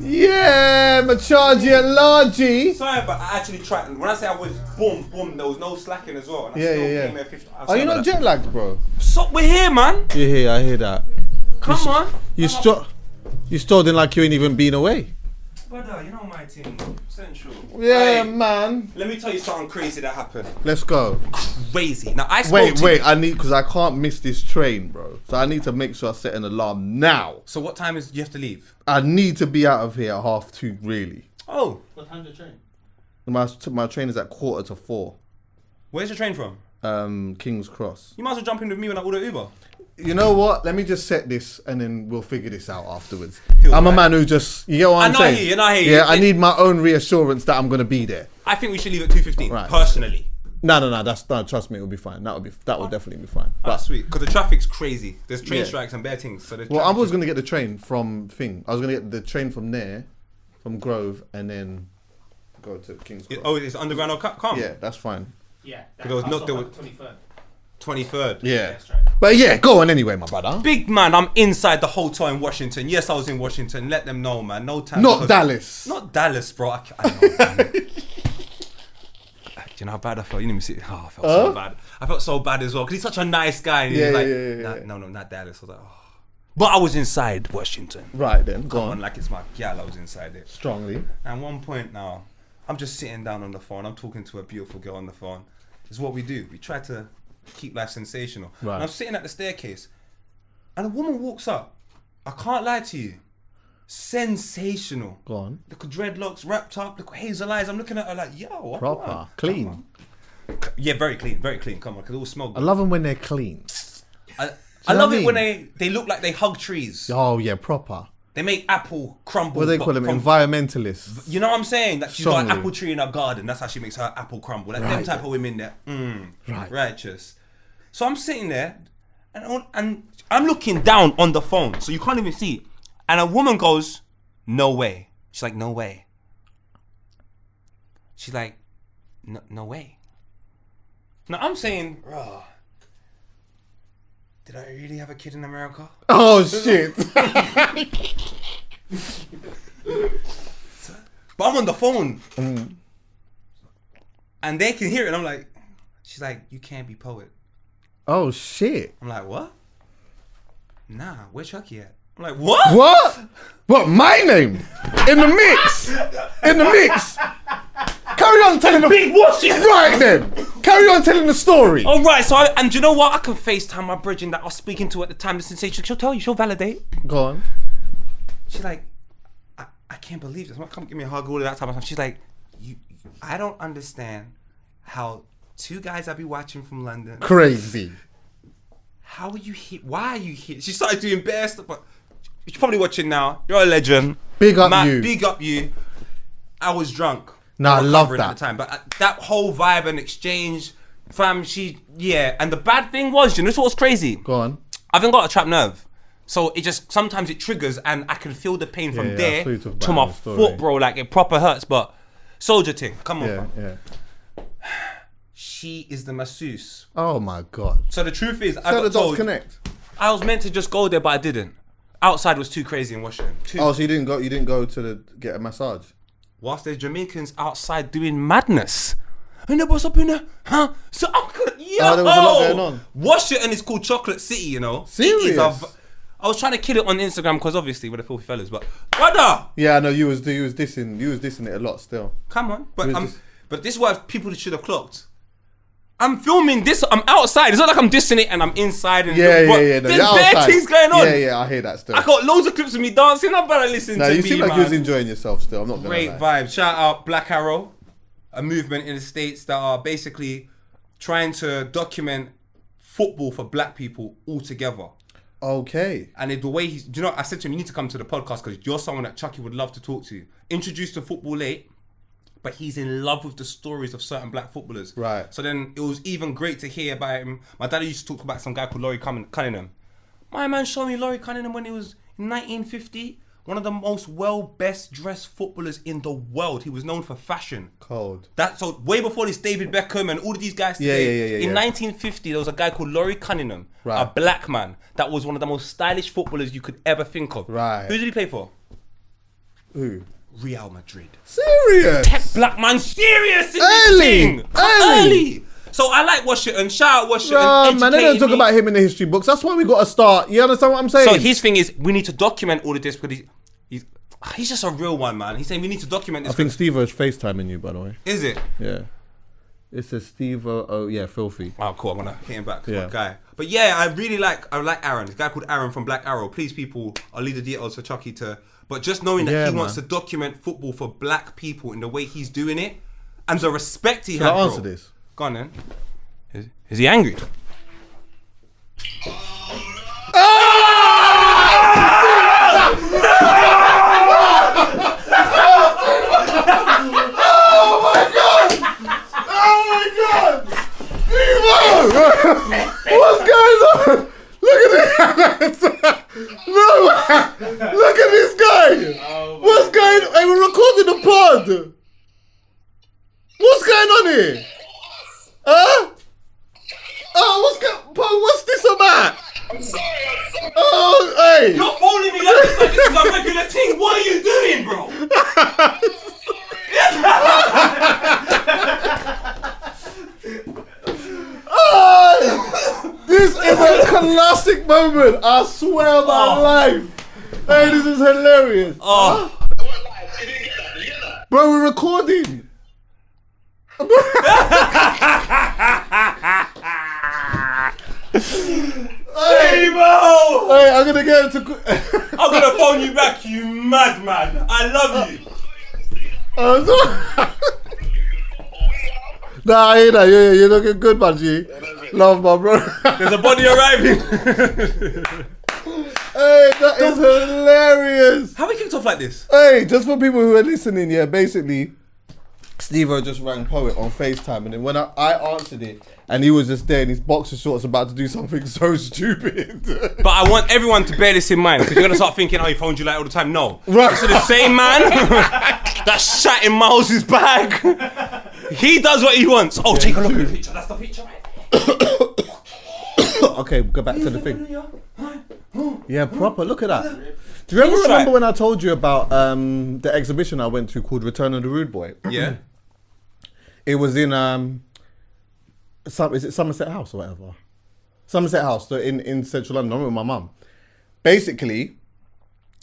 Yeah, Machargy and Largy. Sorry, but I actually tried. When I say I was boom, there was no slacking as well. And I still came here 50. Are you not jet lagged, bro? So we're here, man. You're here, I hear that. Come on. You stood in like you ain't even been away. Brother, you know my team, Central. Yeah, man. Let me tell you something crazy that happened. Let's go. Crazy. Now I spoke Wait, because I can't miss this train, bro. So I need to make sure I set an alarm now. So what time is you have to leave? I need to be out of here at 2:30, really. Oh. What time's the train? My train is at 3:45. Where's your train from? King's Cross. You might as well jump in with me when I order Uber. You know what? Let me just set this and then we'll figure this out afterwards. I'm a man who just, you get what I'm saying? I hear you. Yeah, I need my own reassurance that I'm going to be there. I think we should leave at 2:15, Right. personally. No, trust me, it will be fine. That will definitely be fine. But, Sweet, because the traffic's crazy. There's train strikes and bare things. So well, I was going to get the train from I was going to get the train from there, from Grove, and then go to King's Cross. It's underground or come? Yeah, that's fine. Yeah. There was 23rd. 23rd. Yeah. But yeah, go on anyway, my brother. Big man, I'm inside the hotel in Washington. Yes, I was in Washington. Let them know, man. No time. Not Dallas. Not Dallas, bro. I know, man. Do you know how bad I felt? You didn't even see. Oh, I felt so bad. I felt so bad as well because he's such a nice guy. And he's like, no, not Dallas. I was like, oh. But I was inside Washington. Right then, go Come on. Like it's my gal. I was inside it. Strongly. And one point now, I'm just sitting down on the phone. I'm talking to a beautiful girl on the phone. It's what we do. We try to keep life sensational. Right. And I'm sitting at the staircase, and a woman walks up. I can't lie to you. Sensational. Go on. Look at dreadlocks wrapped up. Look at hazel eyes. I'm looking at her like, yo. What? Proper. Clean. Yeah, very clean. Very clean. Come on, because it all smells good. I love them when they're clean. I love it when they look like they hug trees. Oh yeah, proper. They make apple crumble. What do they call them? Environmentalists. You know what I'm saying? That she's Strongly. got an apple tree in her garden. That's how she makes her apple crumble. Like them type of women there. Right. Righteous. So I'm sitting there and I'm looking down on the phone. So you can't even see. And a woman goes, no way. She's like, no way. She's like, no way. Now I'm saying, bro, did I really have a kid in America? Oh shit. But I'm on the phone. And they can hear it. And I'm like, she's like, you can't be poet. Oh shit. I'm like, what? Nah, where Chuckie at? I'm like, what? What? My name? In the mix? In the mix? Carry on telling the Big watch it. Right then. Carry on telling the story. All right, so and you know what? I can FaceTime my bridging that I was speaking to at the time. The sensation. She'll tell you. She'll validate. Go on. She's like, I can't believe this. Come give me a hug all of that time. She's like, I don't understand how two guys I be watching from London. Crazy. How are you here? Why are you here? She started doing bare stuff, but you're probably watching now. You're a legend. Big up you. Big up you. I was drunk. Nah, I love that. At the time, but that whole vibe and exchange, fam, and the bad thing was, you know, this was crazy. Go on. I haven't got a trapped nerve. So it just, sometimes it triggers and I can feel the pain from there to my foot, bro. Like it proper hurts, but soldier thing. Come on, fam. Yeah. She is the masseuse. Oh my God. So the truth is, So the dots connect. I was meant to just go there, but I didn't. Outside was too crazy in Washington. Oh, so you didn't go to get a massage? Whilst there's Jamaicans outside doing madness. And what's up in there? Huh? So I'm gonna, there was a lot going on. Washington is called Chocolate City, you know. Serious? I was trying to kill it on Instagram because obviously we're the filthy fellas, but brother. Yeah, I know you was dissing it a lot still. Come on, but this is what people should have clocked. I'm filming this. I'm outside. It's not like I'm dissing it and I'm inside. And Yeah. No, there's bare things going on. Yeah, I hear that still. I got loads of clips of me dancing. I'm better listening to me, you seem like you was enjoying yourself still. I'm not gonna Great lie. vibe. Shout out Black Arrow, a movement in the States that are basically trying to document football for black people all together. Okay. And the way I said to him, you need to come to the podcast because you're someone that Chuckie would love to talk to. Introduced to football late, but he's in love with the stories of certain black footballers. Right. So then it was even great to hear about him. My dad used to talk about some guy called Laurie Cunningham. My man showed me Laurie Cunningham when he was in 1950. One of the most best dressed footballers in the world. He was known for fashion. Cold. So way before this David Beckham and all of these guys today. In 1950, there was a guy called Laurie Cunningham, a black man that was one of the most stylish footballers you could ever think of. Right. Who did he play for? Who? Real Madrid. Serious? Tech black man serious in this thing. Early. So I like Washington. Shout out Washington. Man, they don't talk about him in the history books. That's why we got to start. You understand what I'm saying? So his thing is, we need to document all of this because he's just a real one, man. He's saying we need to document this. I think Steve-O's FaceTiming you, by the way. Is it? Yeah. It says Steve-O. Oh, yeah, filthy. Oh, cool. I'm going to hit him back. Yeah. Guy. But yeah, I like Aaron. This guy called Aaron from Black Arrow. Please, people, I'll leave the details for Chuckie to... But just knowing that he wants to document football for black people in the way he's doing it and the respect he had, Can I answer this? Go on then. Is he angry? What's going on? Look at this. No, look at this guy. What's going on? Hey, we're recording the pod. What's going on here? Huh? Oh, what's this about? I'm sorry. Oh, hey. You're phoning me like this is a regular thing. What are you doing, bro? This is a classic moment. I swear on my life. Hey, this is hilarious. Oh. Bro, we're recording. Hey, bro. Hey, I'm gonna get into. I'm gonna phone you back, you madman. I love you. Nah, I hear that. Yeah, you're looking good, man. G. Love, my bro. There's a body arriving. Hey, that is hilarious. How we kicked off like this? Hey, just for people who are listening, yeah, basically, Steve-O just rang Poet on FaceTime, and then when I answered it, and he was just there in his boxer shorts about to do something so stupid. But I want everyone to bear this in mind, because you're going to start thinking, oh, he phoned you like all the time. No. Right. This is the same man that shat in Miles' bag. He does what he wants. Oh, take a look at the picture. That's the picture, right? Okay, go back to the thing. Yeah, proper. Look at that. Do you ever remember when I told you about the exhibition I went to called Return of the Rude Boy? Yeah. It was in is it Somerset House or whatever? Somerset House, so in central London. I went with my mum. Basically,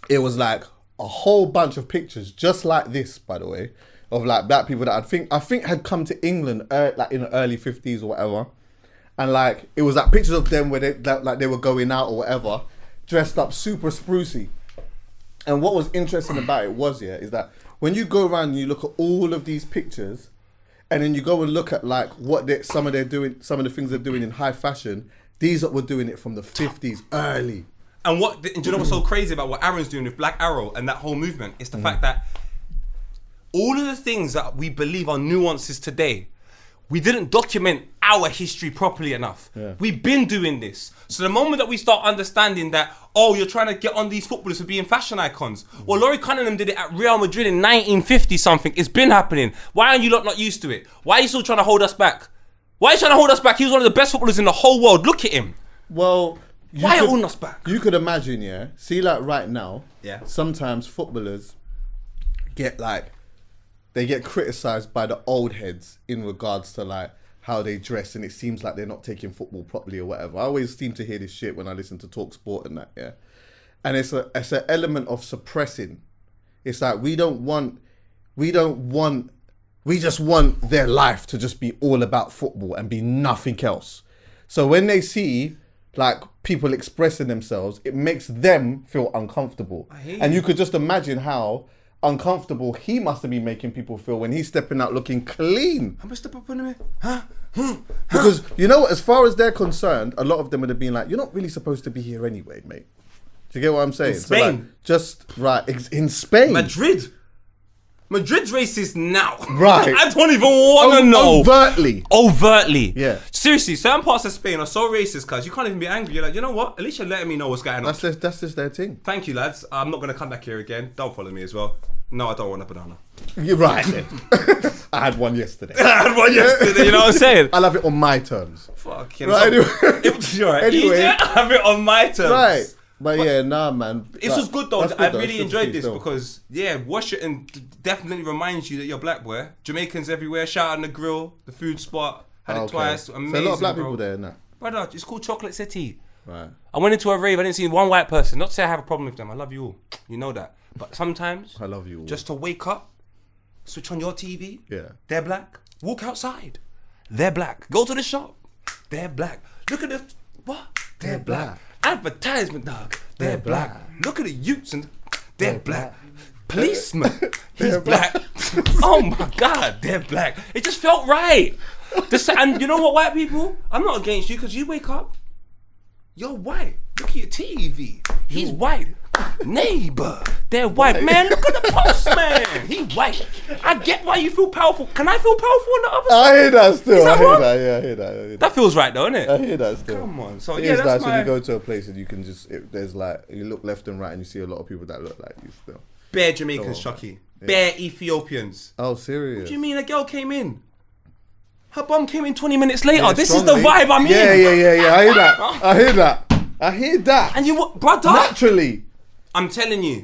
it was like a whole bunch of pictures, just like this, by the way, of like black people that I think had come to England like in the early 50s or whatever, and like it was like pictures of them where they were going out or whatever, dressed up super sprucey. And what was interesting about it was, is that when you go around and you look at all of these pictures, and then you go and look at like some of the things they're doing in high fashion, these were doing it from the 50s early. And do you know what's so crazy about what Aaron's doing with Black Arrow and that whole movement? It's the fact that all of the things that we believe are nuances today, we didn't document our history properly enough. Yeah. We've been doing this. So the moment that we start understanding that, oh, you're trying to get on these footballers for being fashion icons. Well, Laurie Cunningham did it at Real Madrid in 1950 something. It's been happening. Why are you lot not used to it? Why are you still trying to hold us back? Why are you trying to hold us back? He was one of the best footballers in the whole world. Look at him. Well, why are you holding us back? You could imagine, see, like right now, sometimes footballers get criticised by the old heads in regards to like how they dress, and it seems like they're not taking football properly or whatever. I always seem to hear this shit when I listen to Talk Sport and that, and it's an element of suppressing. It's like we just want their life to just be all about football and be nothing else. So when they see like people expressing themselves, it makes them feel uncomfortable. And you could just imagine how uncomfortable he must have been making people feel when he's stepping out looking clean. I'm gonna step up on him. Huh? Because you know what, as far as they're concerned, a lot of them would have been like, you're not really supposed to be here anyway, mate. Do you get what I'm saying? In Spain. So like, in Spain. Madrid's racist now. Right. I don't even want to know. Overtly. Yeah. Seriously, certain parts of Spain are so racist, cuz you can't even be angry. You're like, you know what? At least you're letting me know what's going on. That's just their thing. Thank you, lads. I'm not going to come back here again. Don't follow me as well. No, I don't want a banana. You're right. I had one yesterday. You know what I'm saying? I'll have it on my terms. Fucking right, anyway. You're right. Anyway. I have it on my terms. Right. But yeah, nah, man. This was good though. I really enjoyed this still. because Washington definitely reminds you that you're black, boy. Jamaicans everywhere. Shout out on the grill, the food spot. Had it twice. Amazing, so a lot of black bro. people there, innit? Brother, it's called Chocolate City. Right. I went into a rave. I didn't see one white person. Not to say I have a problem with them. I love you all. You know that. But sometimes I love you all. Just to wake up, switch on your TV. Yeah. They're black. Walk outside. They're black. Go to the shop. They're black. Look at the what? They're black. Advertisement, dog. They're black. Look at the youths and they're black. Policeman, he's black. Oh my God, they're black. It just felt right. And you know what, white people? I'm not against you because you wake up, you're white. Look at your TV. He's white. Neighbor, they're white. Man, look at the postman. He white. I get why you feel powerful. Can I feel powerful on the other side? I hear that still. That I hear what? that. Yeah, I hear that. I hear that. That feels right though, innit? I hear that still. Come on. So It yeah, is that's nice my when you go to a place and you can just there's like you look left and right and you see a lot of people that look like you still. bare Jamaicans, Chuckie. Bare Ethiopians. Oh, serious? What do you mean? A girl came in. Her bum came in 20 minutes later. Yeah, this strongly. is the vibe I'm in. Yeah. I hear that. I hear that. I hear that. And you what, brother? Naturally. I'm telling you.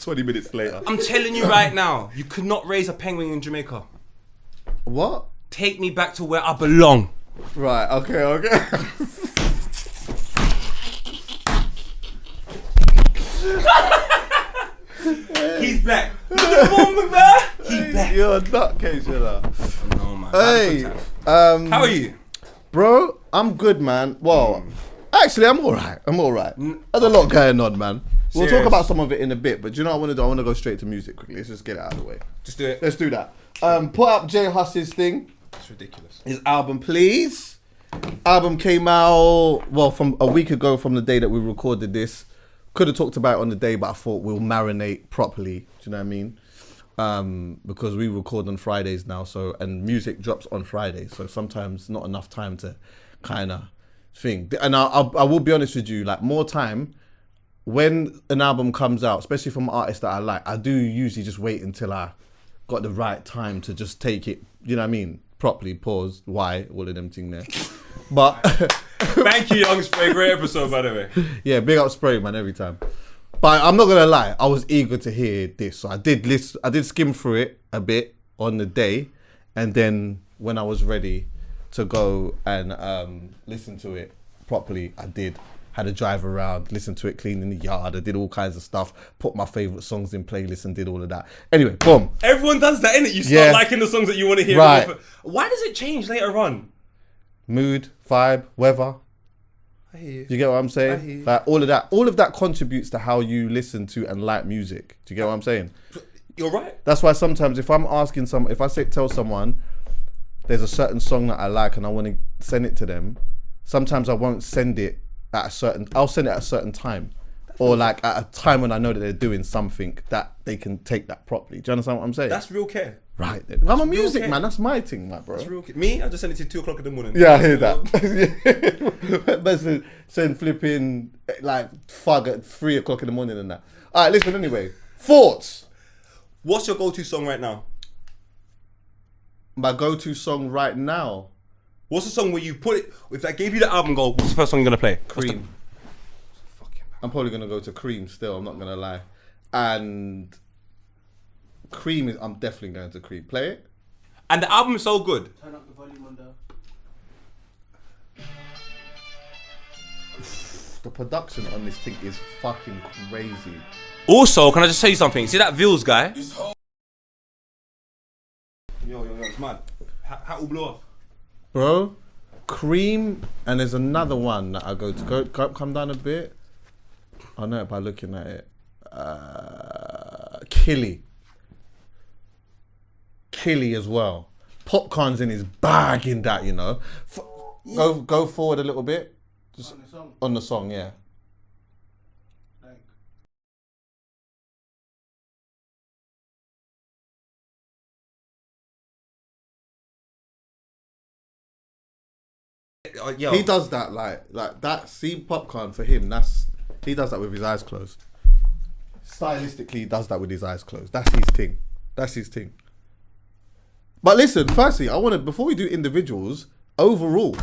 20 minutes later. I'm telling you right now. You could not raise a penguin in Jamaica. What? Take me back to where I belong. Right. Okay. He's black. Look at the woman, man. He's black. You're a nutcase, you know. No, man. Hey, How are you? bro, I'm good, man. Well, actually, I'm all right. There's a lot going on, man. We'll Serious? talk about some of it in a bit, but do you know what I want to do? I want to go straight to music quickly. Let's just get it out of the way. Just do it. Let's do that. Put up J Hus's thing. It's ridiculous. His album, please. Album came out, well, from a week ago from the day that we recorded this. Could have talked about it on the day, but I thought we'll marinate properly. Do you know what I mean? Because we record on Fridays now, so and music drops on Fridays, so sometimes not enough time to kind of thing. And I will be honest with you, like more time when an album comes out, especially from artists that I like, I do usually just wait until I got the right time to just take it. You know what I mean? Properly pause. Why all of them thing there? But Thank you, Young Spray. Great episode, by the way. yeah, big up Spray, man, every time. But I'm not gonna lie, I was eager to hear this, so I did skim through it a bit on the day, and then when I was ready to go and listen to it properly, I did. Had a drive around, listened to it cleaning the yard. I did all kinds of stuff, put my favourite songs in playlists and did all of that. Anyway, boom. Everyone does that, innit? You start liking the songs that you want to hear. Right. Why does it change later on? Mood, vibe, weather. I hear you. Do you get what I'm I saying? hear you. Like all of that contributes to how you listen to and like music. Do you get what I'm saying? You're right. That's why sometimes if I'm asking if I tell someone there's a certain song that I like and I want to send it to them, sometimes I won't send it I'll send it at a certain time, or like at a time when I know that they're doing something that they can take that properly. Do you understand what I'm saying? That's real care. right. I'm a music care. man. That's my thing, my bro. That's real care. Me, I just send it to 2 o'clock in the morning. Yeah, I hear that. But send flipping like fug at 3 o'clock in the morning and that. All right, listen. Anyway, thoughts. What's your go-to song right now? My go-to song right now. What's the song where you put it? If I gave you the album, go. What's the first song you're gonna play? Cream. I'm probably gonna go to Cream still. I'm not gonna lie. And Cream is. I'm definitely going to Cream. Play it. And the album is so good. Turn up the volume on the... The production on this thing is fucking crazy. Also, can I just tell you something? See that Vils guy? Yo, it's mad. How blew off? Bro, Cream, and there's another one that I go to. Come down a bit. I know it by looking at it. Killy as well. Popcorn's in his bag in that, you know. Go forward a little bit. Just On the song. on the song, yeah. Like, Yo, He does that like that. See, Popcorn for him. He does that with his eyes closed. Stylistically, he does that with his eyes closed. That's his thing. But listen, firstly, before we do individuals, overall,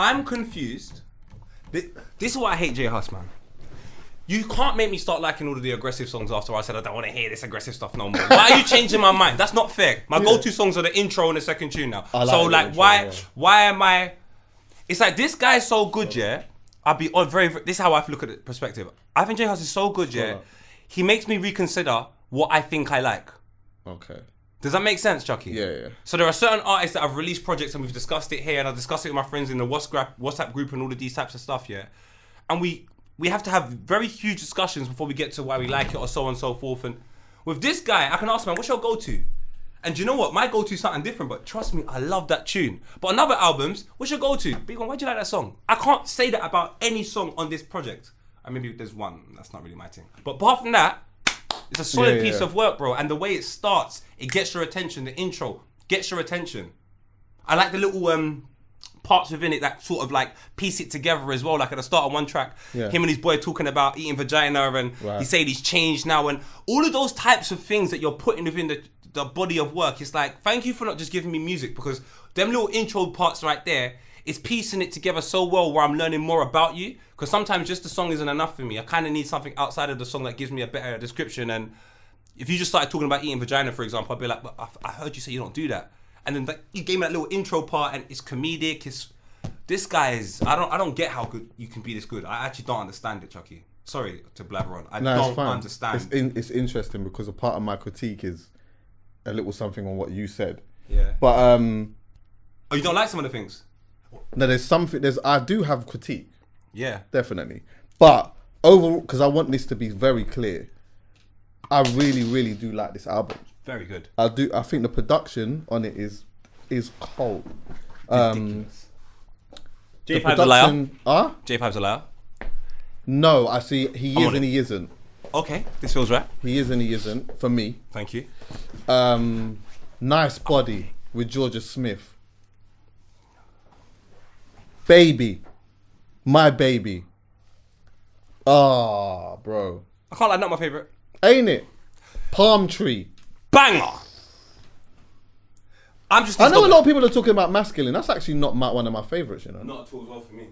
I'm confused. This is why I hate J Hus, man. You can't make me start liking all of the aggressive songs after I said I don't want to hear this aggressive stuff no more. Why are you changing my mind? That's not fair. My go-to songs are the intro and the second tune now. Why am I? It's like this guy's so good, yeah. I'll be on this is how I look at it perspective. I think J Hus is so good, yeah. He makes me reconsider what I think I like. Okay. Does that make sense, Chuckie? Yeah. So there are certain artists that have released projects and we've discussed it here and I've discussed it with my friends in the WhatsApp group and all of these types of stuff, yeah. And we have to have very huge discussions before we get to why we like it or so on and so forth. And with this guy, I can ask him, what's your go-to? And do you know what? My go-to is something different, but trust me, I love that tune. But on other albums, what's your go-to? Big one, why do you like that song? I can't say that about any song on this project. Maybe there's one, that's not really my thing. But apart from that, it's a solid piece of work, bro. And the way it starts, it gets your attention. The intro gets your attention. I like the little parts within it that sort of like piece it together as well. Like at the start of one track, him and his boy talking about eating vagina and he said he's changed now. And all of those types of things that you're putting within the body of work, it's like, thank you for not just giving me music, because them little intro parts right there, it's piecing it together so well where I'm learning more about you. Because sometimes just the song isn't enough for me. I kind of need something outside of the song that gives me a better description. And if you just started talking about eating vagina, for example, I'd be like, but I heard you say you don't do that. And then you gave me that little intro part and it's comedic. This guy is, I don't get how good you can be this good. I actually don't understand it, Chuckie. Sorry to blabber on. I don't understand. It's interesting because a part of my critique is a little something on what you said. Yeah. But oh, you don't like some of the things? No, I do have critique. Yeah. Definitely. But overall, because I want this to be very clear, I really, really do like this album. Very good. I think the production on it is cold. Ridiculous. J5's a liar? J5's a liar? No, I see he is and he isn't. Okay, this feels right. He is and he isn't, for me. Thank you. Nice Body with Georgia Smith. Baby. My Baby. Ah, bro. I can't lie, not my favourite. Ain't it? Palm Tree. Banger! I know a lot of people are talking about Masculine. That's actually not one of my favourites, you know. Not at all as well for me.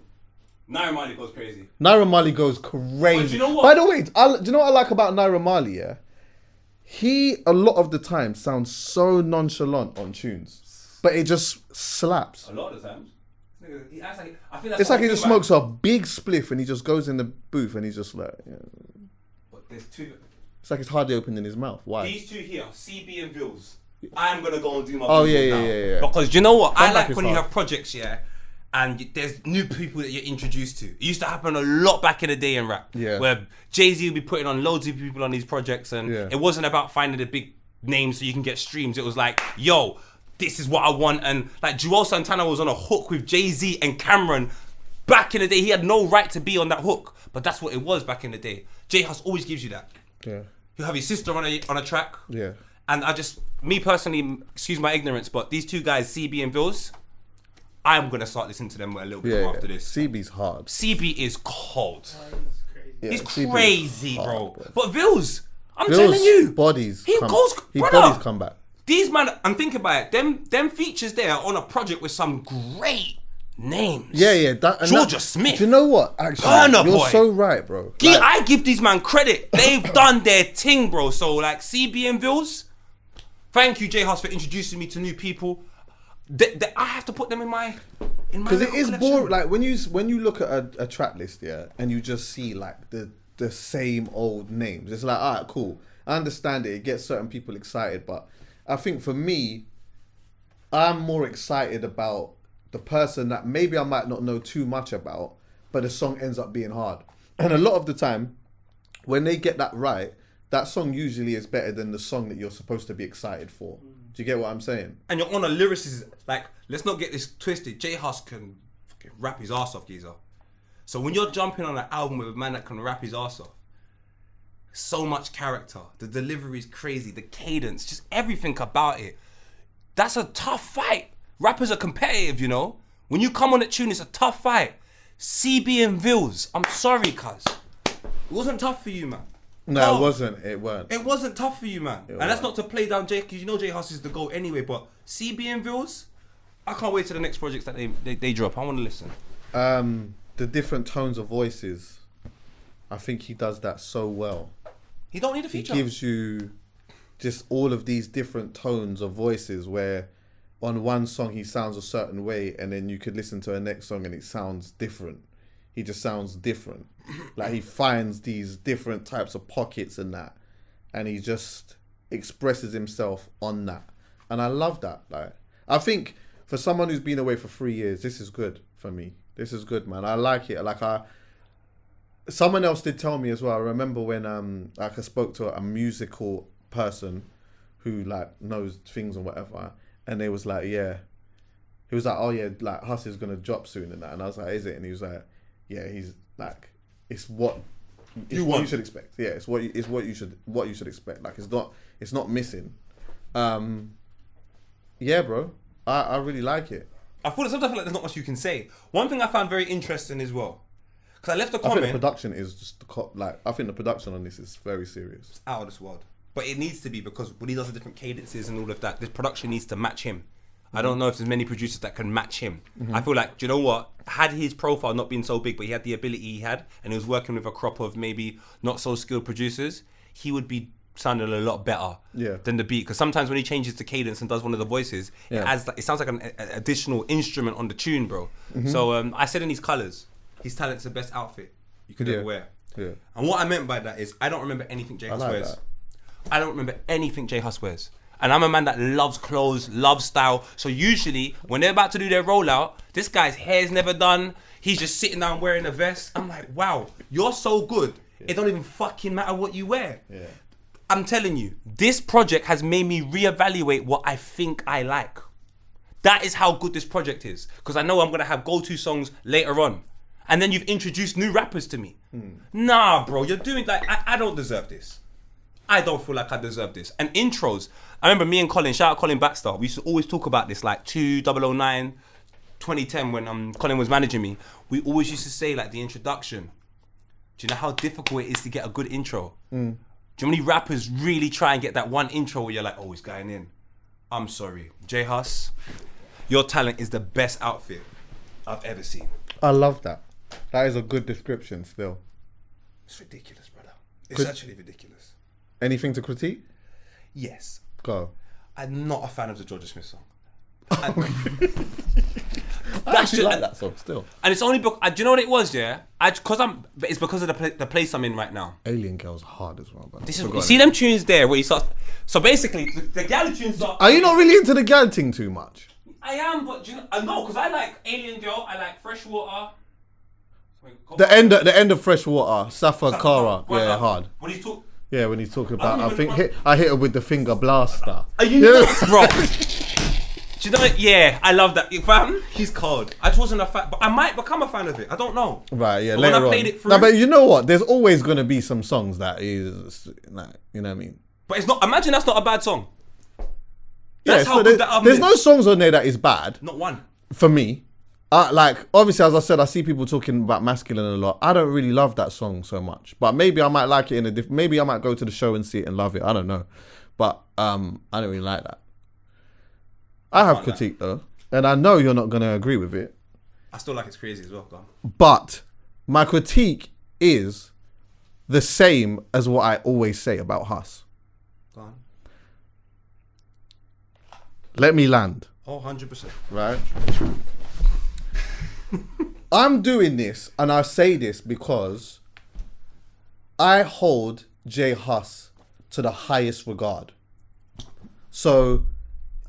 Naira Marley goes crazy. Naira Marley goes crazy. But you know what? By the way, do you know what I like about Naira Marley, yeah? He, a lot of the time, sounds so nonchalant on tunes. But it just slaps. A lot of the times. He acts like, I think that's it's like he just smokes a big spliff and he just goes in the booth and he's just like... Yeah. But there's two... It's like it's hardly opening his mouth. Why? These two here, CB and Vils. I'm going to go and do my yeah. Because you know what? I like when you have projects, yeah, and there's new people that you're introduced to. It used to happen a lot back in the day in rap. Yeah. Where Jay-Z would be putting on loads of people on these projects and it wasn't about finding the big names so you can get streams. It was like, yo, this is what I want. And like Joel Santana was on a hook with Jay-Z and Cameron. Back in the day, he had no right to be on that hook. But that's what it was back in the day. J Hus always gives you that. Yeah. You have your sister on a track. Yeah. And me personally, excuse my ignorance, but these two guys, CB and Vils, I'm going to start listening to them a little bit more after this. CB's hard. CB is cold. He's CB crazy, hard, bro. bro. But Vils, I'm telling you. Bodies come back. These man, I'm thinking about it. Them features there are on a project with some great names. Yeah. Georgia Smith. Do you know what? Actually, Burner you're Boy. so right, bro. I give these man credit. They've done their thing, bro. So like CB and Vils, thank you, J Hus, for introducing me to new people. I have to put them in my because it is boring. Like when you look at a track list, yeah, and you just see like the same old names. It's like, all right, cool. I understand it. It gets certain people excited, but I think for me, I'm more excited about the person that maybe I might not know too much about, but the song ends up being hard. And a lot of the time, when they get that right, that song usually is better than the song that you're supposed to be excited for. Do you get what I'm saying? And you're on a lyricist, like, let's not get this twisted. J Hus can fucking rap his ass off, geezer. So when you're jumping on an album with a man that can rap his ass off, so much character, the delivery is crazy, the cadence, just everything about it. That's a tough fight. Rappers are competitive, you know. When you come on that tune, it's a tough fight. CB and Vils, I'm sorry, cuz. It wasn't tough for you, man. No, it wasn't. It weren't. It wasn't tough for you, man. And that's not to play down Jay, because you know J Hus is the GOAT anyway, but CB and Vils, I can't wait till the next projects that they drop. I want to listen. The different tones of voices. I think he does that so well. He don't need a He feature. gives you just all of these different tones of voices where on one song he sounds a certain way and then you could listen to a next song and it sounds different. He just sounds different. Like he finds these different types of pockets and that, and he just expresses himself on that. And I love that. Like, I think for someone who's been away for 3 years, this is good for me. This is good, man. I like it. Someone else did tell me as well. I remember when I spoke to a musical person who like knows things and whatever, and they was like, yeah. He was like, oh yeah, like Hus is gonna drop soon and that. And I was like, is it? And he was like, yeah, he's like, it's what you should expect. Yeah, it's what you should expect. Like it's not missing. Yeah, bro. I really like it. Sometimes I feel like there's not much you can say. One thing I found very interesting as well, because I left a I think comment. the production is just I think the production on this is very serious. It's out of this world. But it needs to be, because when he does the different cadences and all of that, this production needs to match him. I don't know if there's many producers that can match him. I feel like, do you know what? Had his profile not been so big, but he had the ability he had, and he was working with a crop of maybe not so skilled producers, he would be sounding a lot better than the beat. Because sometimes when he changes the cadence and does one of the voices, it sounds like an additional instrument on the tune, bro. So I said in his colours, his talent's the best outfit you could ever wear. Yeah. And what I meant by that is, I don't remember anything J Hus wears. That. I don't remember anything J Hus wears. And I'm a man that loves clothes, loves style. So usually, when they're about to do their rollout, this guy's hair's never done. He's just sitting down wearing a vest. I'm like, wow, you're so good. It don't even fucking matter what you wear. Yeah. I'm telling you, this project has made me reevaluate what I think I like. That is how good this project is. Because I know I'm going to have go-to songs later on. And then you've introduced new rappers to me. Nah, bro, you're doing like, I don't deserve this. I don't feel like I deserve this. And intros, I remember me and Colin, shout out Colin Baxter, we used to always talk about this, like 2009, 2010, when Colin was managing me. We always used to say, like, the introduction. Do you know how difficult it is to get a good intro? Do you know how many rappers really try and get that one intro where you're like, oh, he's going in? I'm sorry. J Hus, your talent is the best outfit I've ever seen. I love that. That is a good description still. It's ridiculous, brother. It's actually ridiculous. Anything to critique? Yes. Go. I'm not a fan of the Georgia Smith song. I actually like that song still. And it's only because, do you know what it was, yeah? It's because of the place I'm in right now. Alien Girl's hard as well, but You see them tunes there where you start. So basically, the gal tunes are you not really into the gal thing too much? I am, but do you know, no, because I like Alien Girl, I like Freshwater. The end of Freshwater, Safa Kara, yeah, hard. When he's talking. Yeah, when he's talking about, I hit her with the finger blaster. Are you nuts, bro? Do you know what? Yeah, I love that. Fam, he's cold. I just wasn't a fan, but I might become a fan of it. I don't know. Right, yeah, but later when I on. played it through, No, but you know what? There's always going to be some songs that is, like, you know what I mean? But it's not, imagine that's not a bad song. That's how so good that album there's is. no songs on there that is bad. Not one. For me. Like, obviously, as I said, I see people talking about Masculine a lot. I don't really love that song so much. But maybe I might like it in a different... Maybe I might go to the show and see it and love it. I don't know. But I don't really like that. I have critique, though. And I know you're not going to agree with it. I still like It's Crazy as well, go on. But my critique is the same as what I always say about Hus. Go on. Let me land. Oh, 100%. Right? I'm doing this, and I say this because I hold J Hus to the highest regard. So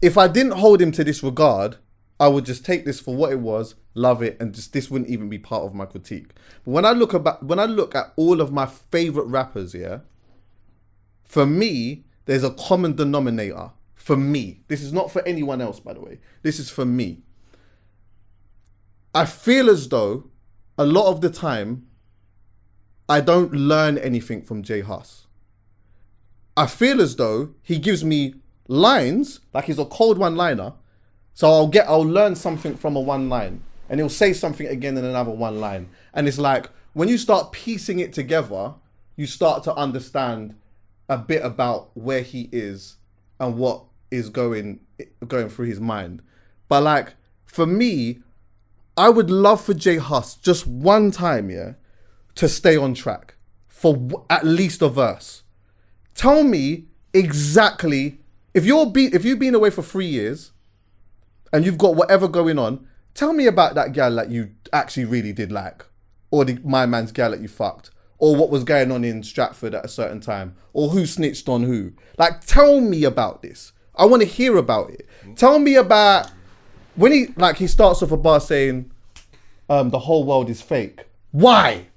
if I didn't hold him to this regard, I would just take this for what it was, love it, and just this wouldn't even be part of my critique. But when I look at all of my favorite rappers, yeah, for me, there's a common denominator. For me, this is not for anyone else, by the way. This is for me. I feel as though a lot of the time I don't learn anything from J Hus. I feel as though he gives me lines, like he's a cold one-liner. So I'll learn something from a one line, and he'll say something again in another one line. And it's like, when you start piecing it together, you start to understand a bit about where he is and what is going through his mind. But like, for me, I would love for J Hus just one time, yeah, to stay on track for at least a verse. Tell me exactly if you've been away for 3 years and you've got whatever going on. Tell me about that gal that you actually really did like, or my man's gal that you fucked, or what was going on in Stratford at a certain time, or who snitched on who. Like, tell me about this. I want to hear about it. Tell me about when he starts off a bar saying, the whole world is fake. Why?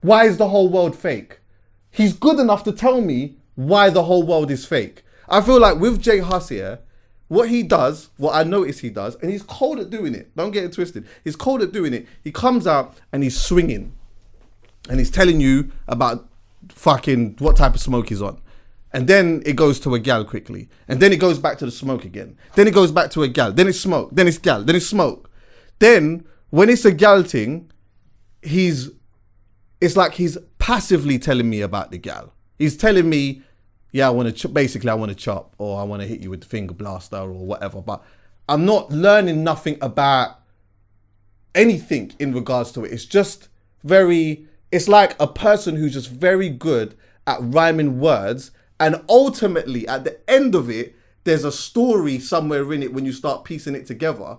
Why is the whole world fake? He's good enough to tell me why the whole world is fake. I feel like with J Hus here, what he does, what I notice he does, and he's cold at doing it. Don't get it twisted. He's cold at doing it. He comes out and he's swinging. And he's telling you about fucking what type of smoke he's on. And then it goes to a gal quickly. And then it goes back to the smoke again. Then it goes back to a gal. Then it's smoke. Then it's gal. Then it's smoke. Then when it's a gal thing, it's like he's passively telling me about the gal. He's telling me, yeah, I want to chop, or I want to hit you with the finger blaster or whatever. But I'm not learning nothing about anything in regards to it. It's just it's like a person who's just very good at rhyming words. And ultimately, at the end of it, there's a story somewhere in it when you start piecing it together.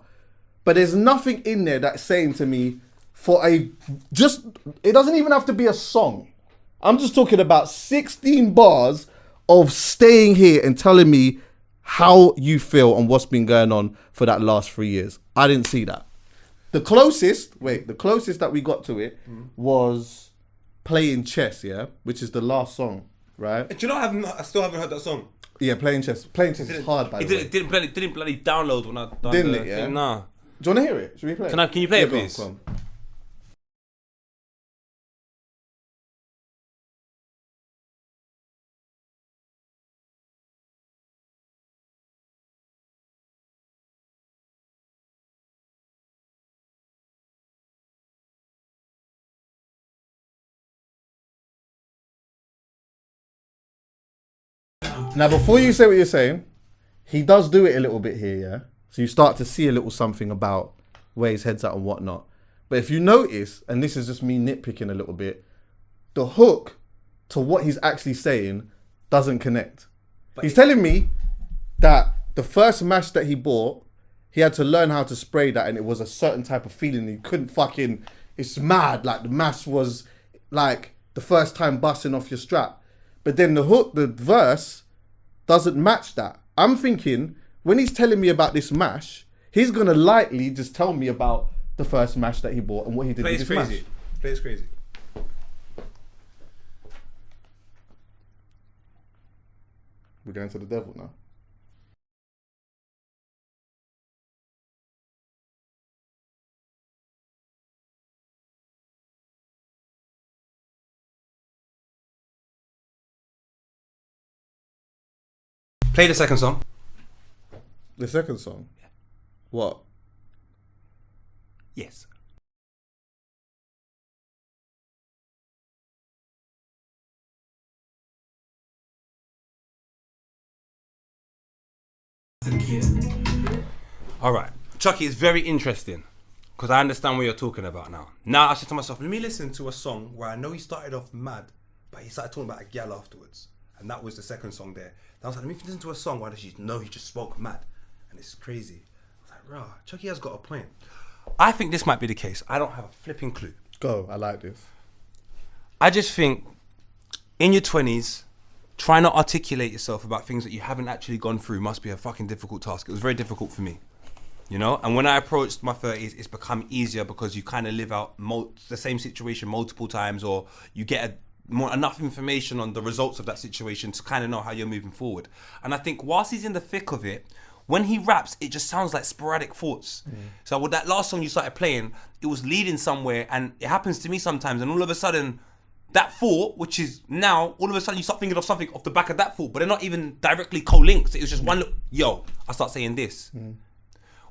But there's nothing in there that's saying to me it doesn't even have to be a song. I'm just talking about 16 bars of staying here and telling me how you feel and what's been going on for that last 3 years. I didn't see that. The closest that we got to it was Playing Chess, yeah, which is the last song, right? Do you know I still haven't heard that song? Yeah, Playing Chess. Playing Chess is hard, by the way. It didn't bloody download when I done Didn't it, yeah? Nah. Do you want to hear it? Should we play it? Can you play it, please? Go on. Now, before you say what you're saying, he does do it a little bit here, yeah? So you start to see a little something about where his head's at and whatnot. But if you notice, and this is just me nitpicking a little bit, the hook to what he's actually saying doesn't connect. He's telling me that the first mash that he bought, he had to learn how to spray that, and it was a certain type of feeling. He couldn't fucking... It's mad. Like, the mash was like the first time busting off your strap. But then the hook, the verse, doesn't match that. I'm thinking, when he's telling me about this mash, he's going to lightly just tell me about the first mash that he bought and what he did with this mash. Play is crazy. We're going to the devil now. Play the second song. The second song? Yeah. What? Yes. All right. Chuckie, it's very interesting because I understand what you're talking about now. Now I said to myself, let me listen to a song where I know he started off mad, but he started talking about a gal afterwards. And that was the second song there. Then I was like, let me listen to a song where he just spoke mad. And it's crazy. I was like, rah, Chuckie has got a point. I think this might be the case. I don't have a flipping clue. Go, I like this. I just think in your 20s, trying to articulate yourself about things that you haven't actually gone through must be a fucking difficult task. It was very difficult for me, you know? And when I approached my 30s, it's become easier because you kind of live out the same situation multiple times, or you get enough information on the results of that situation to kind of know how you're moving forward. And I think whilst he's in the thick of it, when he raps, it just sounds like sporadic thoughts. So with that last song you started playing, it was leading somewhere, and it happens to me sometimes, and all of a sudden, that thought, which is now, all of a sudden you start thinking of something off the back of that thought, but they're not even directly co-linked. It was just one look, I start saying this.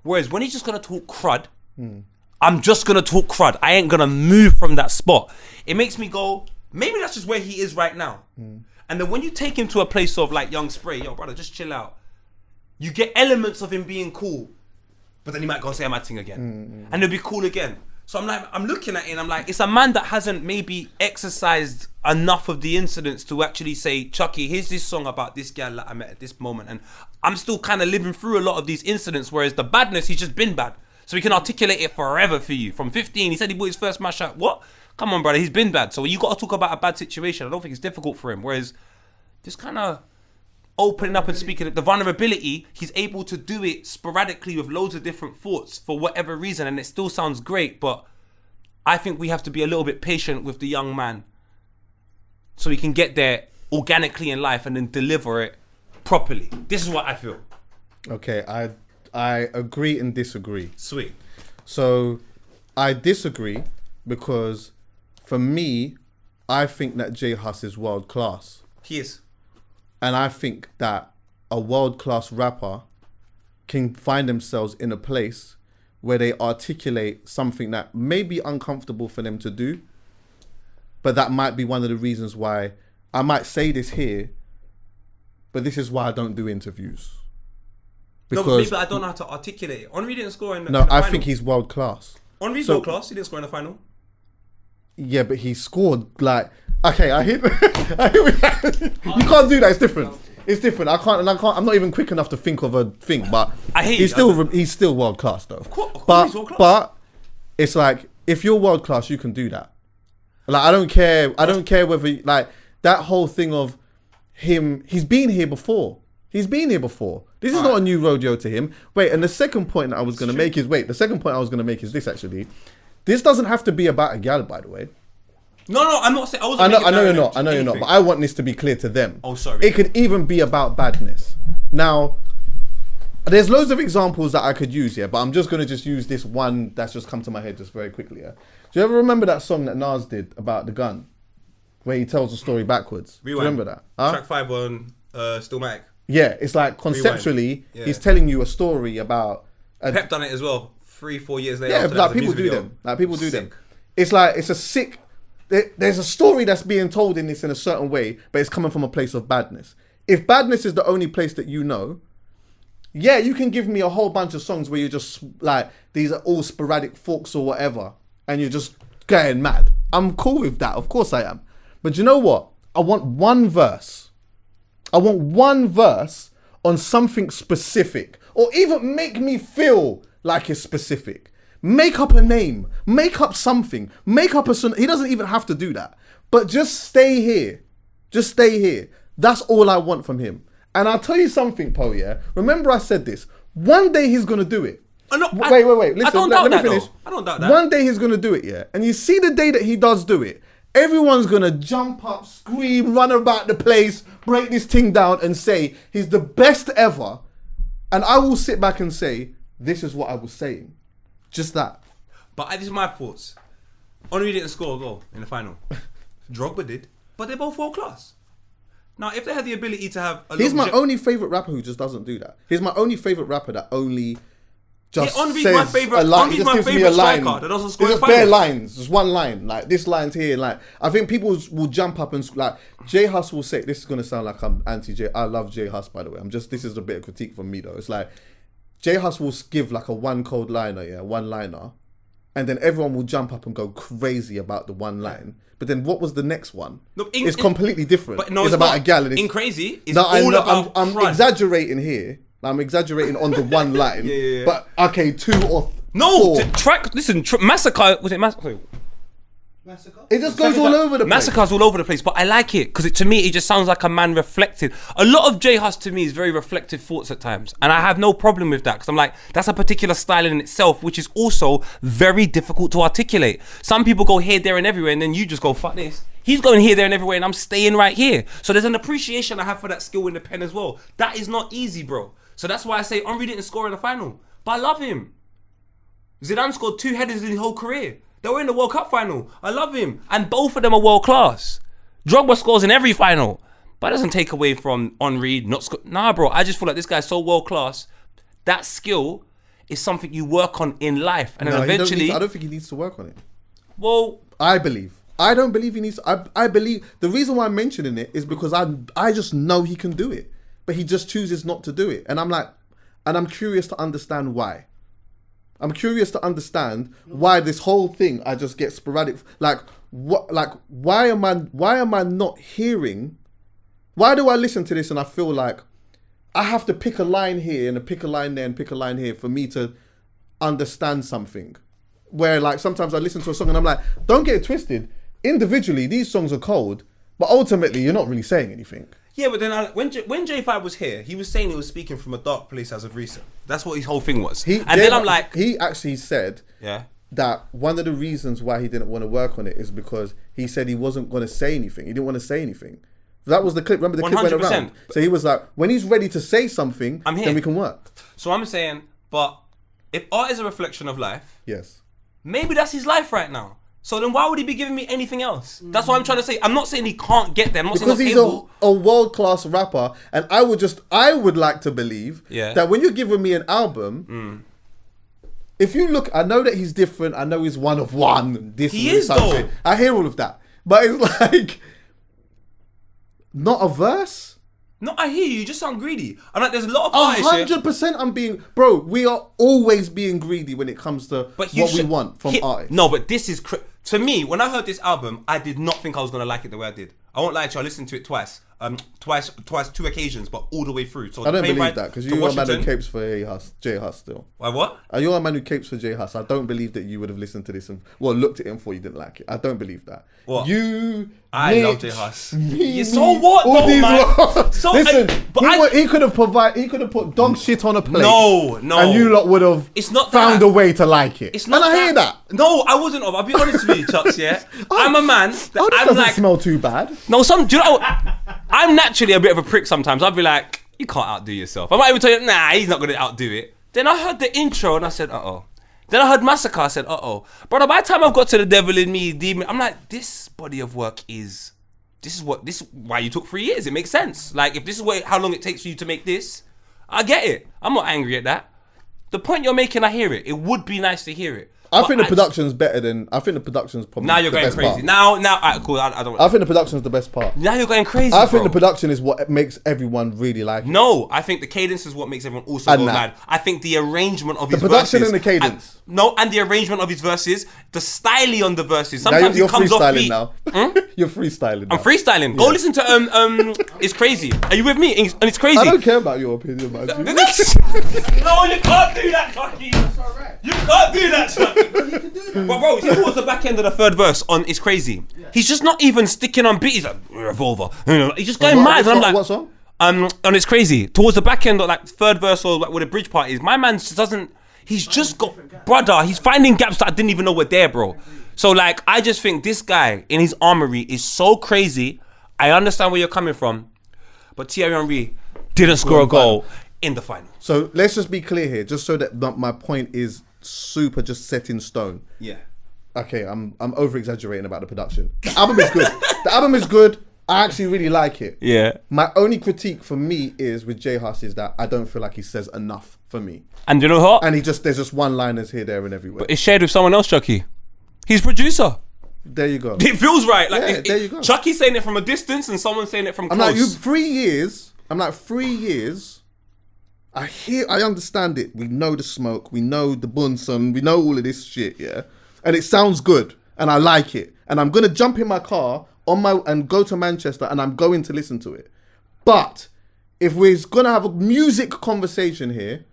Whereas when he's just gonna talk crud, I'm just gonna talk crud. I ain't gonna move from that spot. It makes me go, maybe that's just where he is right now. And then when you take him to a place of like Young Spray, yo brother, just chill out. You get elements of him being cool. but then he might go and say a mad thing again, and it'll be cool again. So I'm looking at it and I'm like, it's a man that hasn't maybe exercised enough of the incidents to actually say, Chuckie, here's this song about this girl that I met at this moment, and I'm still kind of living through a lot of these incidents, whereas the badness, he's just been bad. So he can articulate it forever for you. From 15, he said he bought his first mash out. What? Come on, brother, he's been bad. So you got to talk about a bad situation. I don't think it's difficult for him. Whereas just kind of opening up and speaking, the vulnerability, he's able to do it sporadically with loads of different thoughts for whatever reason, and it still sounds great, but I think we have to be a little bit patient with the young man so he can get there organically in life and then deliver it properly. This is what I feel. Okay, I agree and disagree. Sweet. So I disagree because for me, I think that J Hus is world class. He is. And I think that a world-class rapper can find themselves in a place where they articulate something that may be uncomfortable for them to do, but that might be one of the reasons why I might say this here, but this is why I don't do interviews. Because no, maybe I don't know how to articulate it. Henri didn't score in the No, I final. think he's world-class. Henri's world class. He didn't score in the final. Yeah, but he scored like... Okay, I hear you can't do that. It's different. It's different. I can't. I'm not even quick enough to think of a thing. But I hate he's still world class though. Of course but he's world class. But it's like if you're world class, you can do that. Like I don't care. I don't care whether like that whole thing of him. He's been here before. This is not a new rodeo to him. Wait, and the second point that I was going to make is this actually. This doesn't have to be about a gal, by the way. No, I'm not saying. I know you're not. But I want this to be clear to them. Oh, sorry. It could even be about badness. Now, there's loads of examples that I could use here, but I'm just going to use this one that's just come to my head just very quickly. Yeah? Do you ever remember that song that Nas did about the gun, where he tells the story backwards? Rewind. Do you remember that? Huh? Track 5 on Stillmatic. Yeah, it's like conceptually, he's telling you a story about. Pep done it as well. 3-4 years later. Yeah, like people do them. Like people do them. It's like it's a sick. There's a story that's being told in this in a certain way, but it's coming from a place of badness. If badness is the only place that you know, yeah, you can give me a whole bunch of songs where you're just like, these are all sporadic forks or whatever, and you're just going mad. I'm cool with that. Of course I am. But you know what? I want one verse. On something specific, or even make me feel like it's specific. Make up a name, make up something, make up a son. He doesn't even have to do that, but just stay here. That's all I want from him. And I'll tell you something, Po, yeah? Remember I said this. One day he's going to do it. Wait. Listen, let me finish. I don't doubt that. One day he's going to do it, yeah? And you see the day that he does do it, everyone's going to jump up, scream, run about the place, break this thing down and say, he's the best ever. And I will sit back and say, this is what I was saying. Just that. But this is my thoughts. Henri didn't score a goal in the final. Drogba did. But they're both world class. Now, if they had the ability to have he's my only favourite rapper who just doesn't do that. He's my only favourite rapper that only just says my favourite, a line. He just gives me a line. That doesn't score it's just bare lines. Just one line. Like, this line's here. Like, I think people will jump up and, like, J Hus will say, this is going to sound like I'm anti-J. I love J Hus, by the way. This is a bit of critique from me, though. It's like, J Hus will give like a one-liner, and then everyone will jump up and go crazy about the one line. But then what was the next one? No, it's completely different. But no, it's about a gal. And in Crazy, it's all about I'm exaggerating here. I'm exaggerating on the one line. Yeah. But okay, 2 or no, 4. Massacre, was it Massacre? Massacre? It just goes all over the place. Massacre's all over the place, but I like it because to me it just sounds like a man reflected. A lot of J Hus to me is very reflective thoughts at times, and I have no problem with that because I'm like, that's a particular style in itself, which is also very difficult to articulate. Some people go here, there, and everywhere, and then you just go fuck this. He's going here, there, and everywhere, and I'm staying right here. So there's an appreciation I have for that skill in the pen as well. That is not easy, bro. So that's why I say Henri didn't score in the final, but I love him. Zidane scored 2 headers in his whole career. They were in the World Cup final. I love him. And both of them are world class. Drogba scores in every final. But that doesn't take away from Henri not score. Nah, bro. I just feel like this guy's so world class. That skill is something you work on in life. And then eventually... I don't think he needs to work on it. Well... I don't believe he needs to. I believe... The reason why I'm mentioning it is because I just know he can do it. But he just chooses not to do it. And I'm like... And I'm curious to understand why. I'm curious to understand why this whole thing I just get sporadic. Like what? Like why am I not hearing? Why do I listen to this and I feel like I have to pick a line here and pick a line there and pick a line here for me to understand something? Where like sometimes I listen to a song and I'm like, don't get it twisted. Individually, these songs are cold, but ultimately you're not really saying anything. Yeah, but then when J5 was here, he was saying he was speaking from a dark place as of recent. That's what his whole thing was. Then I'm like... He actually said yeah, that one of the reasons why he didn't want to work on it is because he said he wasn't going to say anything. He didn't want to say anything. That was the clip. Remember the clip went 100%. around? So he was like, when he's ready to say something, I'm here. then we can work. So I'm saying, but if art is a reflection of life, Yes. maybe that's his life right now. So then why would he be giving me anything else? That's what I'm trying to say. I'm not saying he can't get there. I'm not Because saying he's a world-class rapper, and I would like to believe that when you're giving me an album, if you look, I know that he's different, I know he's one of one. He is though. I hear all of that. But it's like, not a verse? No, I hear you. You just sound greedy. I'm like, there's a lot of artists. 100% I'm being... Bro, we are always being greedy when it comes to what we want from artists. No, but this is... to me, when I heard this album, I did not think I was going to like it the way I did. I won't lie to you, I listened to it twice. Two occasions, but all the way through. So I don't believe that, because you're a man who capes for J Hus still. Why, what? You're a man who capes for J Hus. I don't believe that you would have listened to this and looked at it and thought you didn't like it. I don't believe that. What? I love J Hus. Yeah, so what though, man? So listen, he could have put dog shit on a plate. No. And you lot would have found a way to like it. It's not and I hear that. No, I wasn't. I'll be honest with you, Chucks, yeah? I'm a man that I'm doesn't like... smell too bad. No, do you know what? I'm naturally a bit of a prick sometimes. I'd be like, you can't outdo yourself. I might even tell you, nah, he's not going to outdo it. Then I heard the intro and I said, uh-oh. Then I heard Massacre, I said, uh-oh. Brother, by the time I've got to The Devil in Me, Demon, I'm like, this body of work is... This is why you took 3 years. It makes sense. Like, if this is how long it takes for you to make this, I get it. I'm not angry at that. The point you're making, I hear it. It would be nice to hear it. I think the production's better than... I think the production's probably now you're the going best crazy. part. Now, alright, cool. I don't... I think the production's the best part. Now you're going crazy, I think the production is what makes everyone really like it. No, I think the cadence is what makes everyone also go mad. I think the arrangement of his verses... The production and the cadence. And the arrangement of his verses, the styling on the verses. Sometimes you're it comes off beat. now. You're freestyling now. I'm freestyling. Go listen to It's Crazy. Are you with me? And It's Crazy. I don't care about your opinion, man. No, you can't do that, Chuckie. That's alright. You can't do that, Chuckie. But bro, see towards the back end of the third verse on It's Crazy. Yeah. He's just not even sticking on beat. He's like, Revolver. He's just going mad. And I'm like, what song? And It's Crazy. Towards the back end of like third verse or like where the bridge part is, my man just doesn't... He's just got... Brother, he's finding gaps that I didn't even know were there, bro. So like, I just think this guy in his armory is so crazy. I understand where you're coming from. But Thierry Henry didn't score a goal in the final. So let's just be clear here, just so that my point is super just set in stone. Yeah. Okay, I'm over exaggerating about the production. The album is good. The album is good. I actually really like it. Yeah. My only critique for me is with J Hus is that I don't feel like he says enough for me. And you know what? And there's just one-liners here, there, and everywhere. But it's shared with someone else, Chuckie. He's producer. There you go. It feels right. Like there you go. Chuckie's saying it from a distance and someone's saying it from close. I'm like, 3 years. I'm like, 3 years. I understand it. We know the smoke. We know the Bunsen. We know all of this shit, yeah? And it sounds good. And I like it. And I'm going to jump in my car and go to Manchester and I'm going to listen to it. But if we're going to have a music conversation here,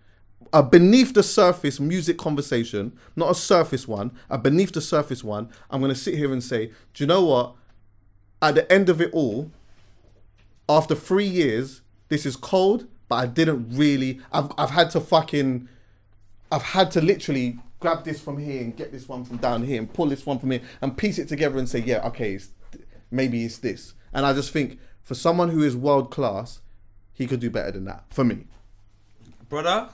a beneath the surface music conversation, not a surface one, a beneath the surface one, I'm going to sit here and say, do you know what? At the end of it all, after 3 years, this is cold, but I didn't really, I've had to literally grab this from here and get this one from down here and pull this one from here and piece it together and say, yeah, okay, maybe it's this. And I just think for someone who is world class, he could do better than that, for me. Brother,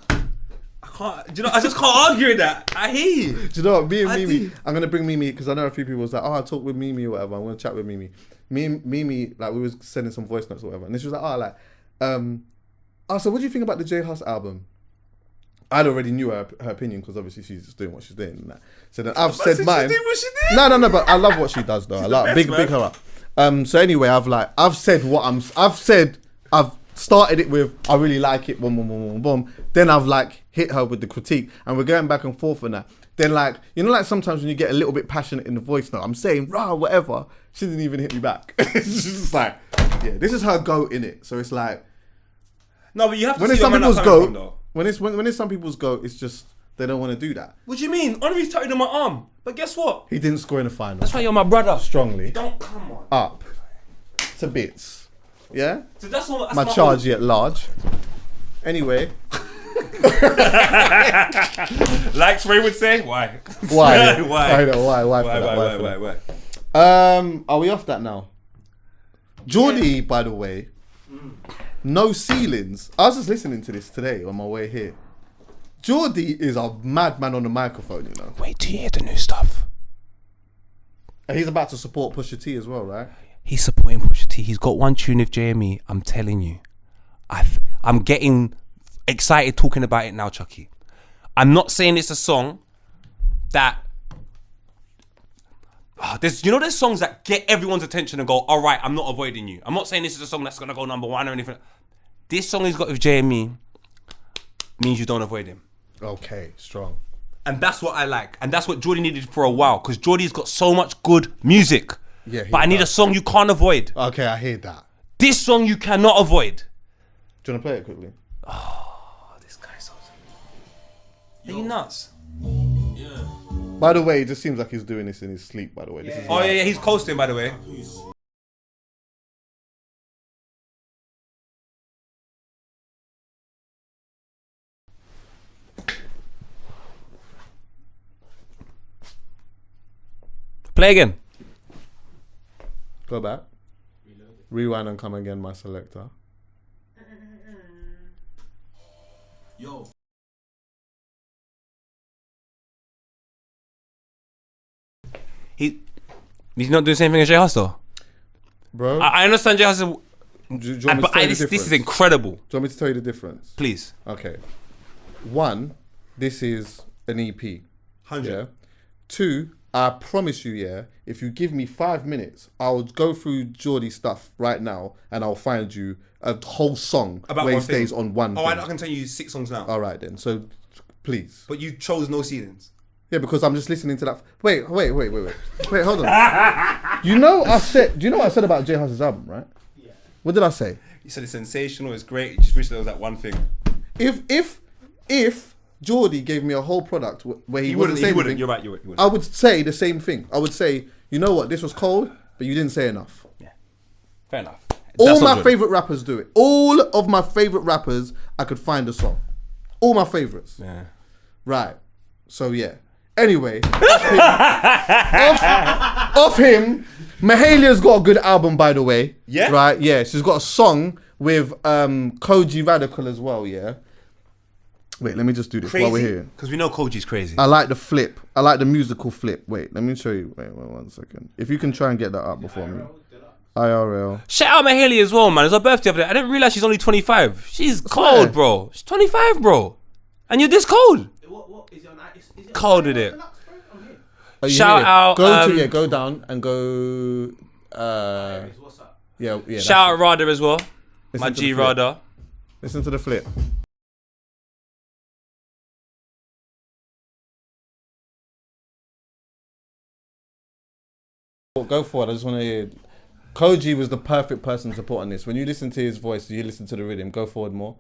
I just can't argue with that. I hear you. Do you know what? Me and Mimi, I'm going to bring Mimi, because I know a few people was like, oh, I'll talk with Mimi or whatever. I'm going to chat with Mimi. Me and Mimi, like, we was sending some voice notes or whatever. And she was like, so what do you think about the J Hus album? I'd already knew her opinion, because obviously she's just doing what she's doing. And that. So then I've said mine. She did what she did. No, but I love what she does, though. I like big her up. So anyway, I've said I've started it with, I really like it, boom, boom, boom, boom, boom. Then I've like hit her with the critique, and we're going back and forth on that. Then like, you know, like sometimes when you get a little bit passionate in the voice note, I'm saying rah whatever, she didn't even hit me back. It's just like, yeah, this is her goat in it. So it's like, No, but you have to when see it's where some man people's are coming from, goat, though. when it's some people's goat, it's just they don't want to do that. What do you mean? Henri's touching on my arm. But guess what? He didn't score in the final. That's why you're my brother. Strongly Don't come on. up to bits. Yeah, So that's what my charge at large. Anyway, like Ray would say, why? why? Why? I know why. Why? for that? Why? Are we off that now? Geordie, by the way, no ceilings. I was just listening to this today on my way here. Geordie is a madman on the microphone, you know. Wait till you hear the new stuff. And he's about to support Pusha T as well, right? He's supporting Pusha T. He's got one tune with JME. I'm telling you. I'm getting excited talking about it now, Chuckie. I'm not saying it's a song that... there's songs that get everyone's attention and go, all right, I'm not avoiding you. I'm not saying this is a song that's going to go number one or anything. This song he's got with JME means you don't avoid him. Okay, strong. And that's what I like. And that's what Geordie needed for a while. Because Geordie's got so much good music. Yeah, but I need a song you can't avoid. Okay, I hear that. This song you cannot avoid. Do you want to play it quickly? Oh, this guy's so... Are you nuts? By the way, it just seems like he's doing this in his sleep, by the way. This is Yeah, he's coasting, by the way. Play again. Go back. Rewind and come again, my selector. Yo. He's not doing the same thing as J Hus though. Bro, I understand J Hus, do you want me to tell you the this is difference? incredible. Do you want me to tell you the difference? Please. Okay. One, this is an EP. 100. Yeah. Two, I promise you, yeah, if you give me 5 minutes, I'll go through Geordie's stuff right now and I'll find you a whole song About where he one thing. stays on one Oh, thing. I can tell you 6 songs now. All right then. So, please. But you chose no ceilings. Yeah, because I'm just listening to that. Wait, hold on. Do you know what I said about J Hus's album, right? Yeah. What did I say? You said it's sensational, it's great. You just wish there was that one thing. If Geordie gave me a whole product where he wouldn't. wasn't saying anything, You're right. You wouldn't. I would say the same thing. I would say, you know what, this was cold, but you didn't say enough. Yeah. Fair enough. All That's my not good. favorite rappers do it. All of my favorite rappers, I could find a song. All my favorites. Yeah. Right. So yeah. Anyway, off him, Mahalia's got a good album, by the way. Yeah? Right. Yeah. She's got a song with Koji Radical as well. Yeah. Wait, let me just do this while we're here. Because we know Koji's crazy. I like the flip. I like the musical flip. Wait, let me show you. Wait 1 second. If you can try and get that up before me. IRL. Shout out Mahalia as well, man. It's her birthday the other day. I didn't realize she's only 25. She's cold, swear. bro. She's 25, bro. And you're this cold. What is it on? Is it Cold with it. I'm here. Are you Shout here? out, Go down and go. What's up? Yeah. Shout out Rada as well. Listen My to G the flip. Rada. Listen to the flip. Go for it. I just want to hear. Koji was the perfect person to put on this. When you listen to his voice, you listen to the rhythm. Go forward more.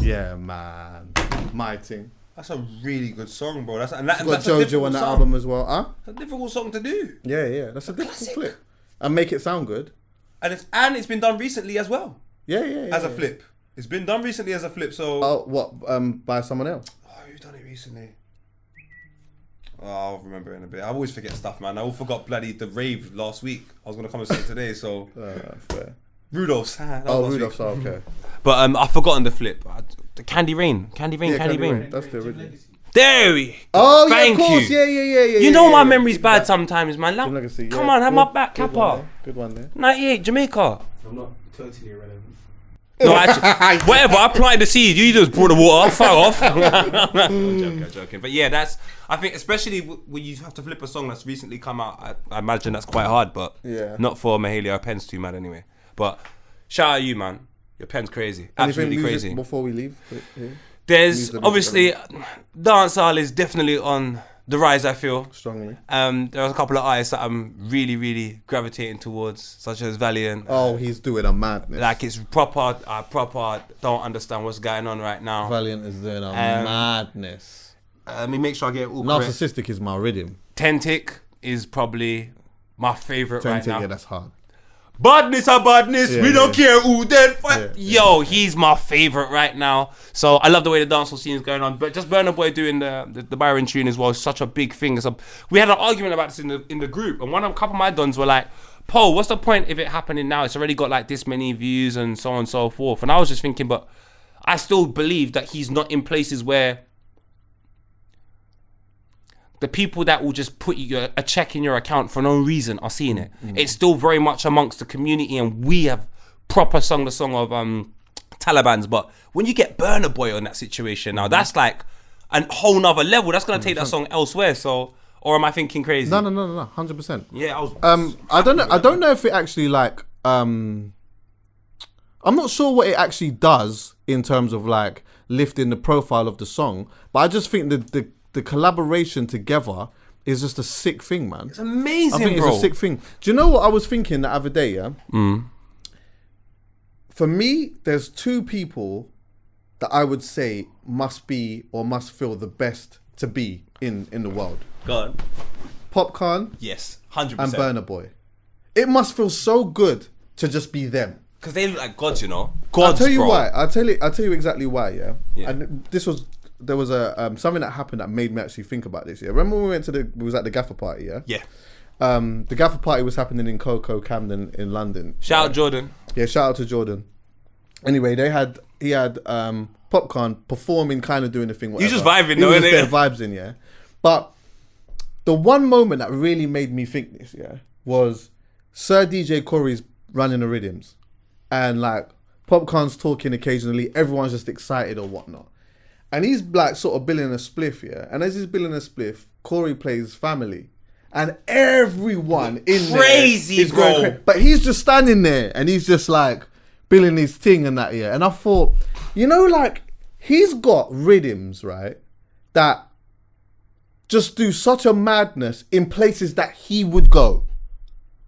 Yeah, man. My thing. That's a really good song, bro. That's Got a JoJo difficult on that song. album as well. Huh? It's a difficult song to do. Yeah. That's a difficult classic. flip. And make it sound good. And it's been done recently as well. Yeah. As a flip. It's been done recently as a flip, so... Oh, what? By someone else? Oh, who's done it recently? Oh, I'll remember it in a bit. I always forget stuff, man. I all forgot bloody the rave last week. I was going to come and say it today, so... Fair. Rudolph's. That was Oh, last Rudolph's. week. Oh, okay. But I've forgotten the flip. The Candy Rain. Candy Rain. That's the original. There we go. Oh, Thank yeah, of course. you. Yeah. You know my memory's bad sometimes, man. Jim Legacy, Come yeah. on, have my back, Good Kappa. Good one there. 98, Jamaica. I'm not totally irrelevant. No, actually, whatever. I planted the seed. You just brought the water. Fuck off. I'm joking. But yeah, I think especially when you have to flip a song that's recently come out, I imagine that's quite hard. But not for Mahalia. Her pen's too mad anyway. But shout out you, man. Your pen's crazy. Absolutely crazy. Before we leave, there's obviously dancehall is definitely on the rise, I feel. Strongly. There's a couple of artists that I'm really, really gravitating towards, such as Valiant. Oh, he's doing a madness. Like, it's proper, don't understand what's going on right now. Valiant is doing a madness. Let me make sure I get it all correct. Narcissistic is my rhythm. Tentic is probably my favourite right now. Yeah, that's hard. Badness are badness, we don't care who then. Yeah. He's my favourite right now. So I love the way the dancehall scene is going on. But just Burna Boy doing the Byron tune as well is such a big thing. We had an argument about this in the group, and a couple of my dons were like, Paul, what's the point if it happening now? It's already got like this many views and so on and so forth. And I was just thinking, but I still believe that he's not in places where the people that will just put you a check in your account for no reason are seeing it. It's still very much amongst the community, and we have proper sung the song of Taliban's. But when you get Burna Boy on that situation now, that's like a whole nother level. That's gonna take that song elsewhere. So, or am I thinking crazy? No, 100%. Yeah, I don't know if it actually like I'm not sure what it actually does in terms of like lifting the profile of the song, but I just think that the collaboration together is just a sick thing, man. It's amazing, I think bro. It's a sick thing. Do you know what I was thinking the other day, yeah? For me, there's two people that I would say must be or must feel the best to be in the world. Go on. Popcorn. Yes, 100%. And Burna Boy. It must feel so good to just be them. Because they look like gods, you know? Gods, I'll tell you bro. why. I'll tell you exactly why, yeah? And there was a something that happened that made me actually think about this. Yeah, remember when we was at the Gaffer party? Yeah. Yeah. The Gaffer party was happening in Coco Camden in London. Shout out Jordan. Yeah, shout out to Jordan. Anyway, he had Popcorn performing, kind of doing the thing. Whatever. You just vibing, though, he was innit? just there vibes in, yeah. But the one moment that really made me think this, yeah, was Sir DJ Corey's running the rhythms, and like Popcorn's talking occasionally. Everyone's just excited or whatnot. And he's like sort of billing a spliff, yeah. And as he's billing a spliff, Corey plays Family. And everyone in crazy, there is bro. going crazy. But he's just standing there and he's just like billing his thing and that, yeah. And I thought, you know, like he's got rhythms, right, that just do such a madness in places that he would go.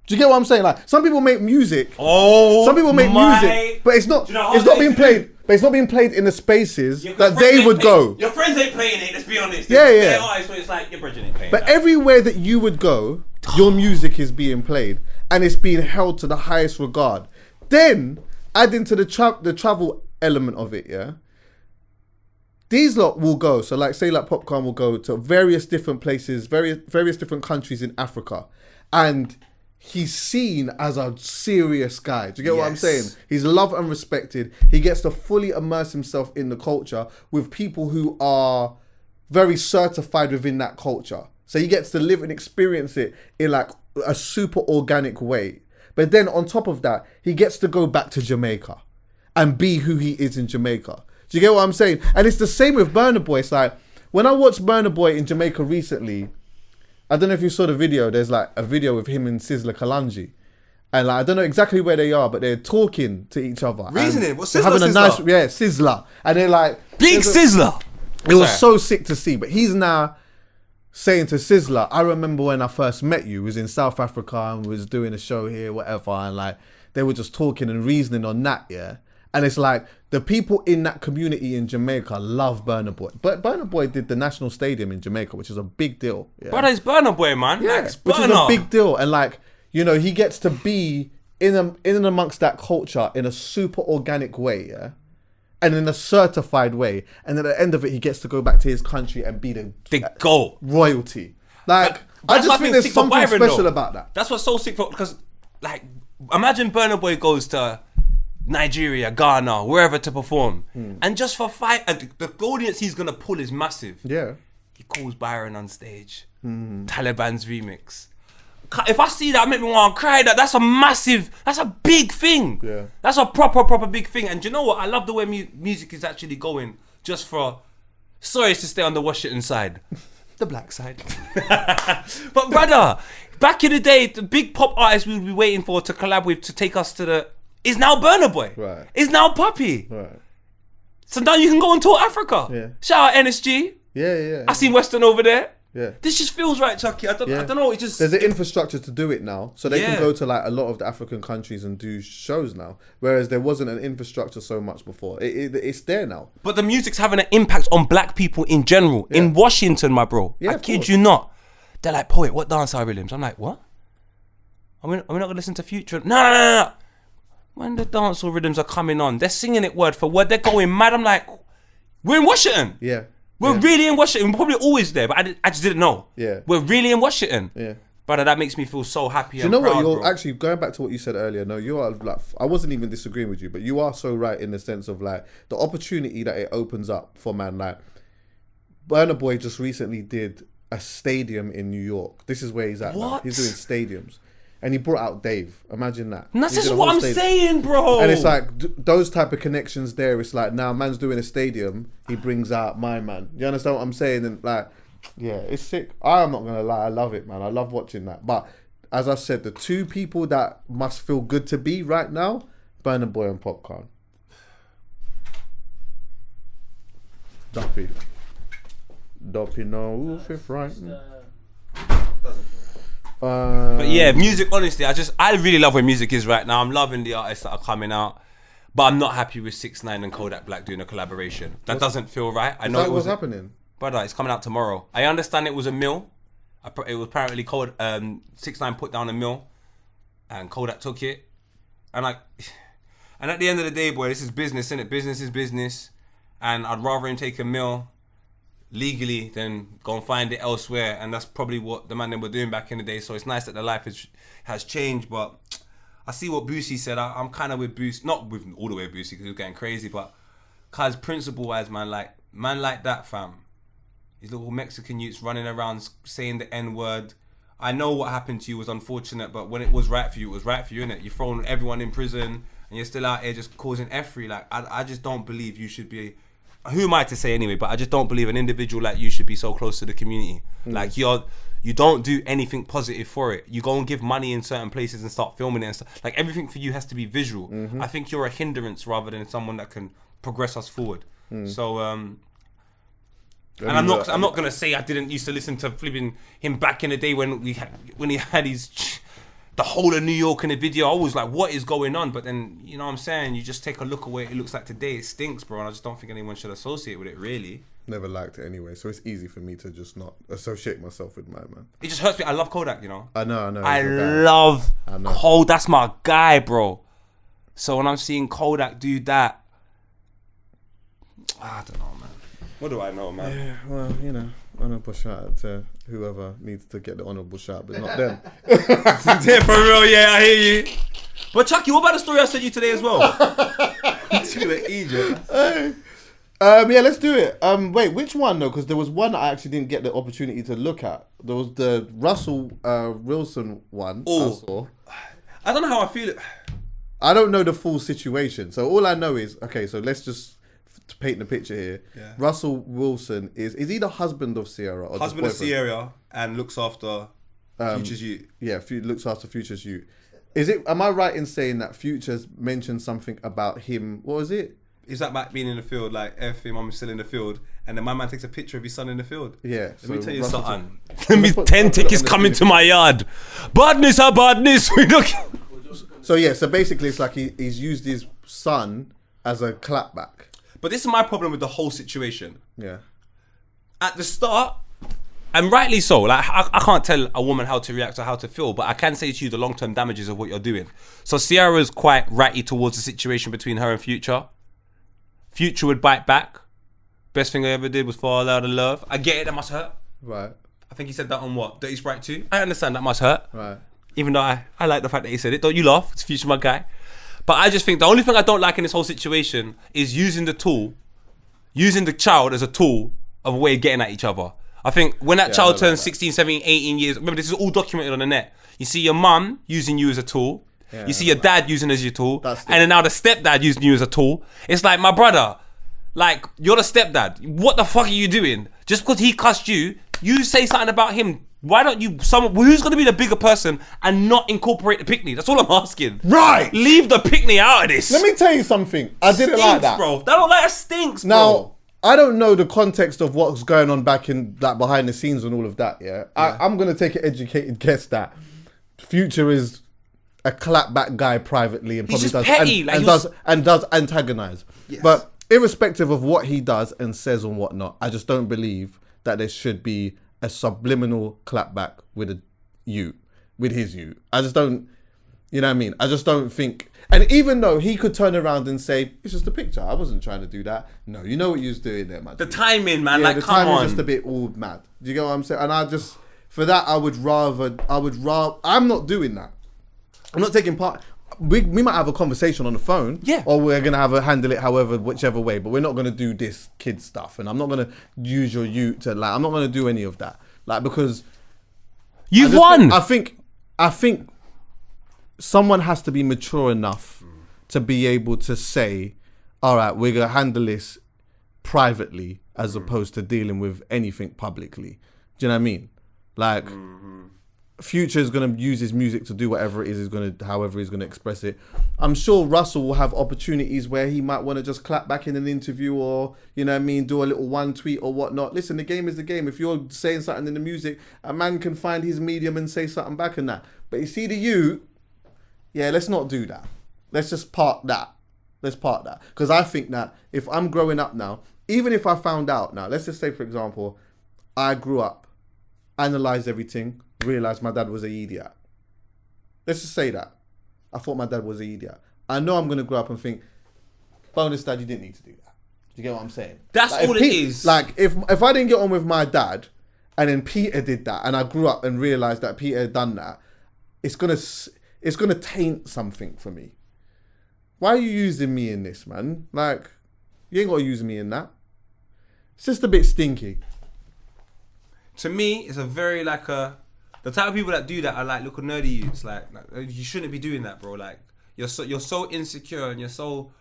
Do you get what I'm saying? Like some people make music. Some people make music, but it's not. It's not being played. But it's not being played in the spaces that they would go. Your friends ain't playing it. Let's be honest. Yeah. Their eyes, so it's like your brethren ain't playing. But everywhere that you would go, your music is being played and it's being held to the highest regard. Then add into the travel element of it, yeah. These lot will go. So like, say like Popcorn will go to various different places, various different countries in Africa, and he's seen as a serious guy. Do you get what I'm saying? He's loved and respected. He gets to fully immerse himself in the culture with people who are very certified within that culture. So he gets to live and experience it in like a super organic way. But then on top of that, he gets to go back to Jamaica and be who he is in Jamaica. Do you get what I'm saying? And it's the same with Burna Boy. It's like, when I watched Burna Boy in Jamaica recently, I don't know if you saw the video. There's like a video with him and Sizzla Kalonji. And like, I don't know exactly where they are, but they're talking to each other. Reasoning? What's Sizzla? Having a nice, Sizzla. And they're like... Big Sizzla! It was so sick to see. But he's now saying to Sizzla, I remember when I first met you, was in South Africa and was doing a show here, whatever. And like, they were just talking and reasoning on that, yeah? And it's like, the people in that community in Jamaica love Burna Boy. But Burna Boy did the National Stadium in Jamaica, which is a big deal. Yeah? Brother, it's Burna Boy, man. Yeah, Like, which is a big deal. And like, you know, he gets to be in and amongst that culture in a super organic way, yeah? And in a certified way. And at the end of it, he gets to go back to his country and be the GOAT. Royalty. Like, I just think there's something special about that. That's what's so sick for, because like, imagine Burna Boy goes to Nigeria, Ghana, wherever to perform, and just for and the audience he's gonna pull is massive. Yeah. He calls Byron on stage. Taliban's remix. if I see that, it make me want to cry. That's a big thing. Yeah. That's a proper big thing. And do you know what? I love the way music is actually going just for, sorry to stay on the Washington side. The black side. But brother, back in the day, the big pop artists we would be waiting for to collab with to take us to the, is now Burna Boy. Right. Is now Puppy. Right. So now you can go and tour Africa. Yeah. Shout out NSG. Yeah. I seen Western over there. Yeah. This just feels right, Chuckie. I don't know. It just There's an infrastructure to do it now, so they Yeah. can go to like a lot of the African countries and do shows now. Whereas there wasn't an infrastructure so much before. It's there now. But the music's having an impact on black people in general. In Washington, my bro. Yeah, I of kid course. you not. They're like, poet, what dancehall rhythms? I'm like, what? Are we not going to listen to Future? No. When the dancehall rhythms are coming on, they're singing it word for word. They're going mad. I'm like, we're in Washington. Yeah. We're really in Washington. We're probably always there, but I just didn't know. Yeah. We're really in Washington. Yeah. Brother, that makes me feel so happy. Do you know proud, what? You're bro. actually going back to what you said earlier. No, you are like, I wasn't even disagreeing with you, but you are so right in the sense of like the opportunity that it opens up for man. Like Burna Boy just recently did a stadium in New York. This is where he's at now. What? He's doing stadiums, and he brought out Dave. Imagine that. And that's He did just a what whole I'm stadium. saying, bro. And it's like those type of connections there. It's like now man's doing a stadium. He brings out my man. You understand what I'm saying? And like, yeah, it's sick. I am not gonna lie. I love it, man. I love watching that. But as I said, the two people that must feel good to be right now, Burna Boy and Popcorn. Duppy no if frightened. But yeah, music, honestly, I really love where music is right now. I'm loving the artists that are coming out. But I'm not happy with 6ix9ine and Kodak Black doing a collaboration. That doesn't feel right. I know That it was was happening. Brother, it's coming out tomorrow. I understand it was a mill. It was apparently 6ix9ine put down a mill and Kodak took it. And at the end of the day, boy, this is business, innit? Business is business. And I'd rather him take a mill legally than go and find it elsewhere. And that's probably what the man them were doing back in the day. So it's nice that the life has changed. But I see what Boosie said. I'm kind of with Boosie, not with all the way Boosie because he was getting crazy, but cause principle-wise, man like that, fam. These little Mexican youths running around saying the N-word. I know what happened to you was unfortunate, but when it was right for you, it was right for you, innit? You're throwing everyone in prison and you're still out here just causing F-free. Like, I just don't believe you should be... Who am I to say anyway? But I just don't believe an individual like you should be so close to the community. Like, you don't do anything positive for it. You go and give money in certain places and start filming it and stuff. Like, everything for you has to be visual. I think you're a hindrance rather than someone that can progress us forward. So, and I'm not gonna say I didn't used to listen to flipping him back in the day when he had the whole of New York in the video. I was like, what is going on? But then, you know what I'm saying? You just take a look at what it looks like today. It stinks, bro. And I just don't think anyone should associate with it, really. Never liked it anyway, so it's easy for me to just not associate myself with my man. It just hurts me. I love Kodak, you know. I know. I love know. Kodak. That's my guy, bro. So when I'm seeing Kodak do that, I don't know, man. What do I know, man? Yeah, well, you know, honourable shout out to whoever needs to get the honourable shout, but not them. Yeah, for real, yeah, I hear you. But Chuckie, what about the story I sent you today as well? To Egypt. Yeah, let's do it. Wait, which one though? Because there was one I actually didn't get the opportunity to look at. There was the Russell Wilson one. I saw. I don't know how I feel it. I don't know the full situation, so all I know is so let's just paint the picture here. Yeah. Russell Wilson is he the husband of Sierra? Or Husband the of Sierra and looks after Future's youth. Yeah, looks after Future's youth. Is it? Am I right in saying that Future's mentioned something about him? What was it? Is that back being in the field, like F him, I'm still in the field, and then my man takes a picture of his son in the field? Yeah. Let me tell you Russell something. Let me 10 tickets coming to my yard. Badness, badness. So basically it's like he's used his son as a clapback. But this is my problem with the whole situation. Yeah. At the start, and rightly so, like I can't tell a woman how to react or how to feel, but I can say to you the long-term damages of what you're doing. So Sierra's quite righty towards the situation between her and Future. Future would bite back. Best thing I ever did was fall out of love. I get it, that must hurt. Right. I think he said that on what? Dirty Sprite 2? I understand that must hurt. Right. Even though I like the fact that he said it. Don't you laugh? It's Future, my guy. But I just think the only thing I don't like in this whole situation is using the child as a tool of a way of getting at each other. I think when that child I turns like that. 16, 17, 18 years, remember this is all documented on the net. You see your mum using you as a tool. You see your dad using as your tool. That's And then now the stepdad using you as a tool. It's like, my brother, like, you're the stepdad. What the fuck are you doing? Just because he cussed you, you say something about him. Why don't you, who's going to be the bigger person and not incorporate the picnic? That's all I'm asking. Right. Leave the picnic out of this. Let me tell you something. I didn't like that. Bro. That stinks, bro. Now, I don't know the context of what's going on back in like behind the scenes and all of that. Yeah, I'm gonna take an educated guess that Future is a clapback guy privately and He's probably just does petty, and does antagonize. Yes. But irrespective of what he does and says and whatnot, I just don't believe that there should be a subliminal clapback with his youth. I just don't. You know what I mean? I just don't think. And even though he could turn around and say, it's just a picture, I wasn't trying to do that. No, you know what you was doing there, man. The timing, man. Yeah, Like, the come timing on. is just a bit all mad. Do you get what I'm saying? And I just, for that, I would rather, I'm not doing that. I'm not taking part. We might have a conversation on the phone. Yeah. Or we're going to handle it whichever way. But we're not going to do this kid stuff. And I'm not going to use your youth to, like, I'm not going to do any of that. Like, because. You've won. I think someone has to be mature enough to be able to say, all right, we're going to handle this privately as opposed to dealing with anything publicly. Do you know what I mean? Like, Future is going to use his music to do whatever it is however he's going to express it. I'm sure Russell will have opportunities where he might want to just clap back in an interview or, you know what I mean, do a little one tweet or whatnot. Listen, the game is the game. If you're saying something in the music, a man can find his medium and say something back and that. But you see yeah, let's not do that. Let's just park that. Because I think that if I'm growing up now, even if I found out now, let's just say, for example, I grew up, analysed everything, realised my dad was an idiot. Let's just say that. I thought my dad was an idiot. I know I'm going to grow up and think, bonus dad, you didn't need to do that. Do you get what I'm saying? That's like, all it is. Like, if I didn't get on with my dad, and then Peter did that, and I grew up and realised that Peter had done that, it's gonna taint something for me. Why are you using me in this, man? Like, you ain't got to use me in that. It's just a bit stinky. To me, it's a very the type of people that do that are like little nerdy youths. Like you shouldn't be doing that, bro. Like you're so insecure and you're so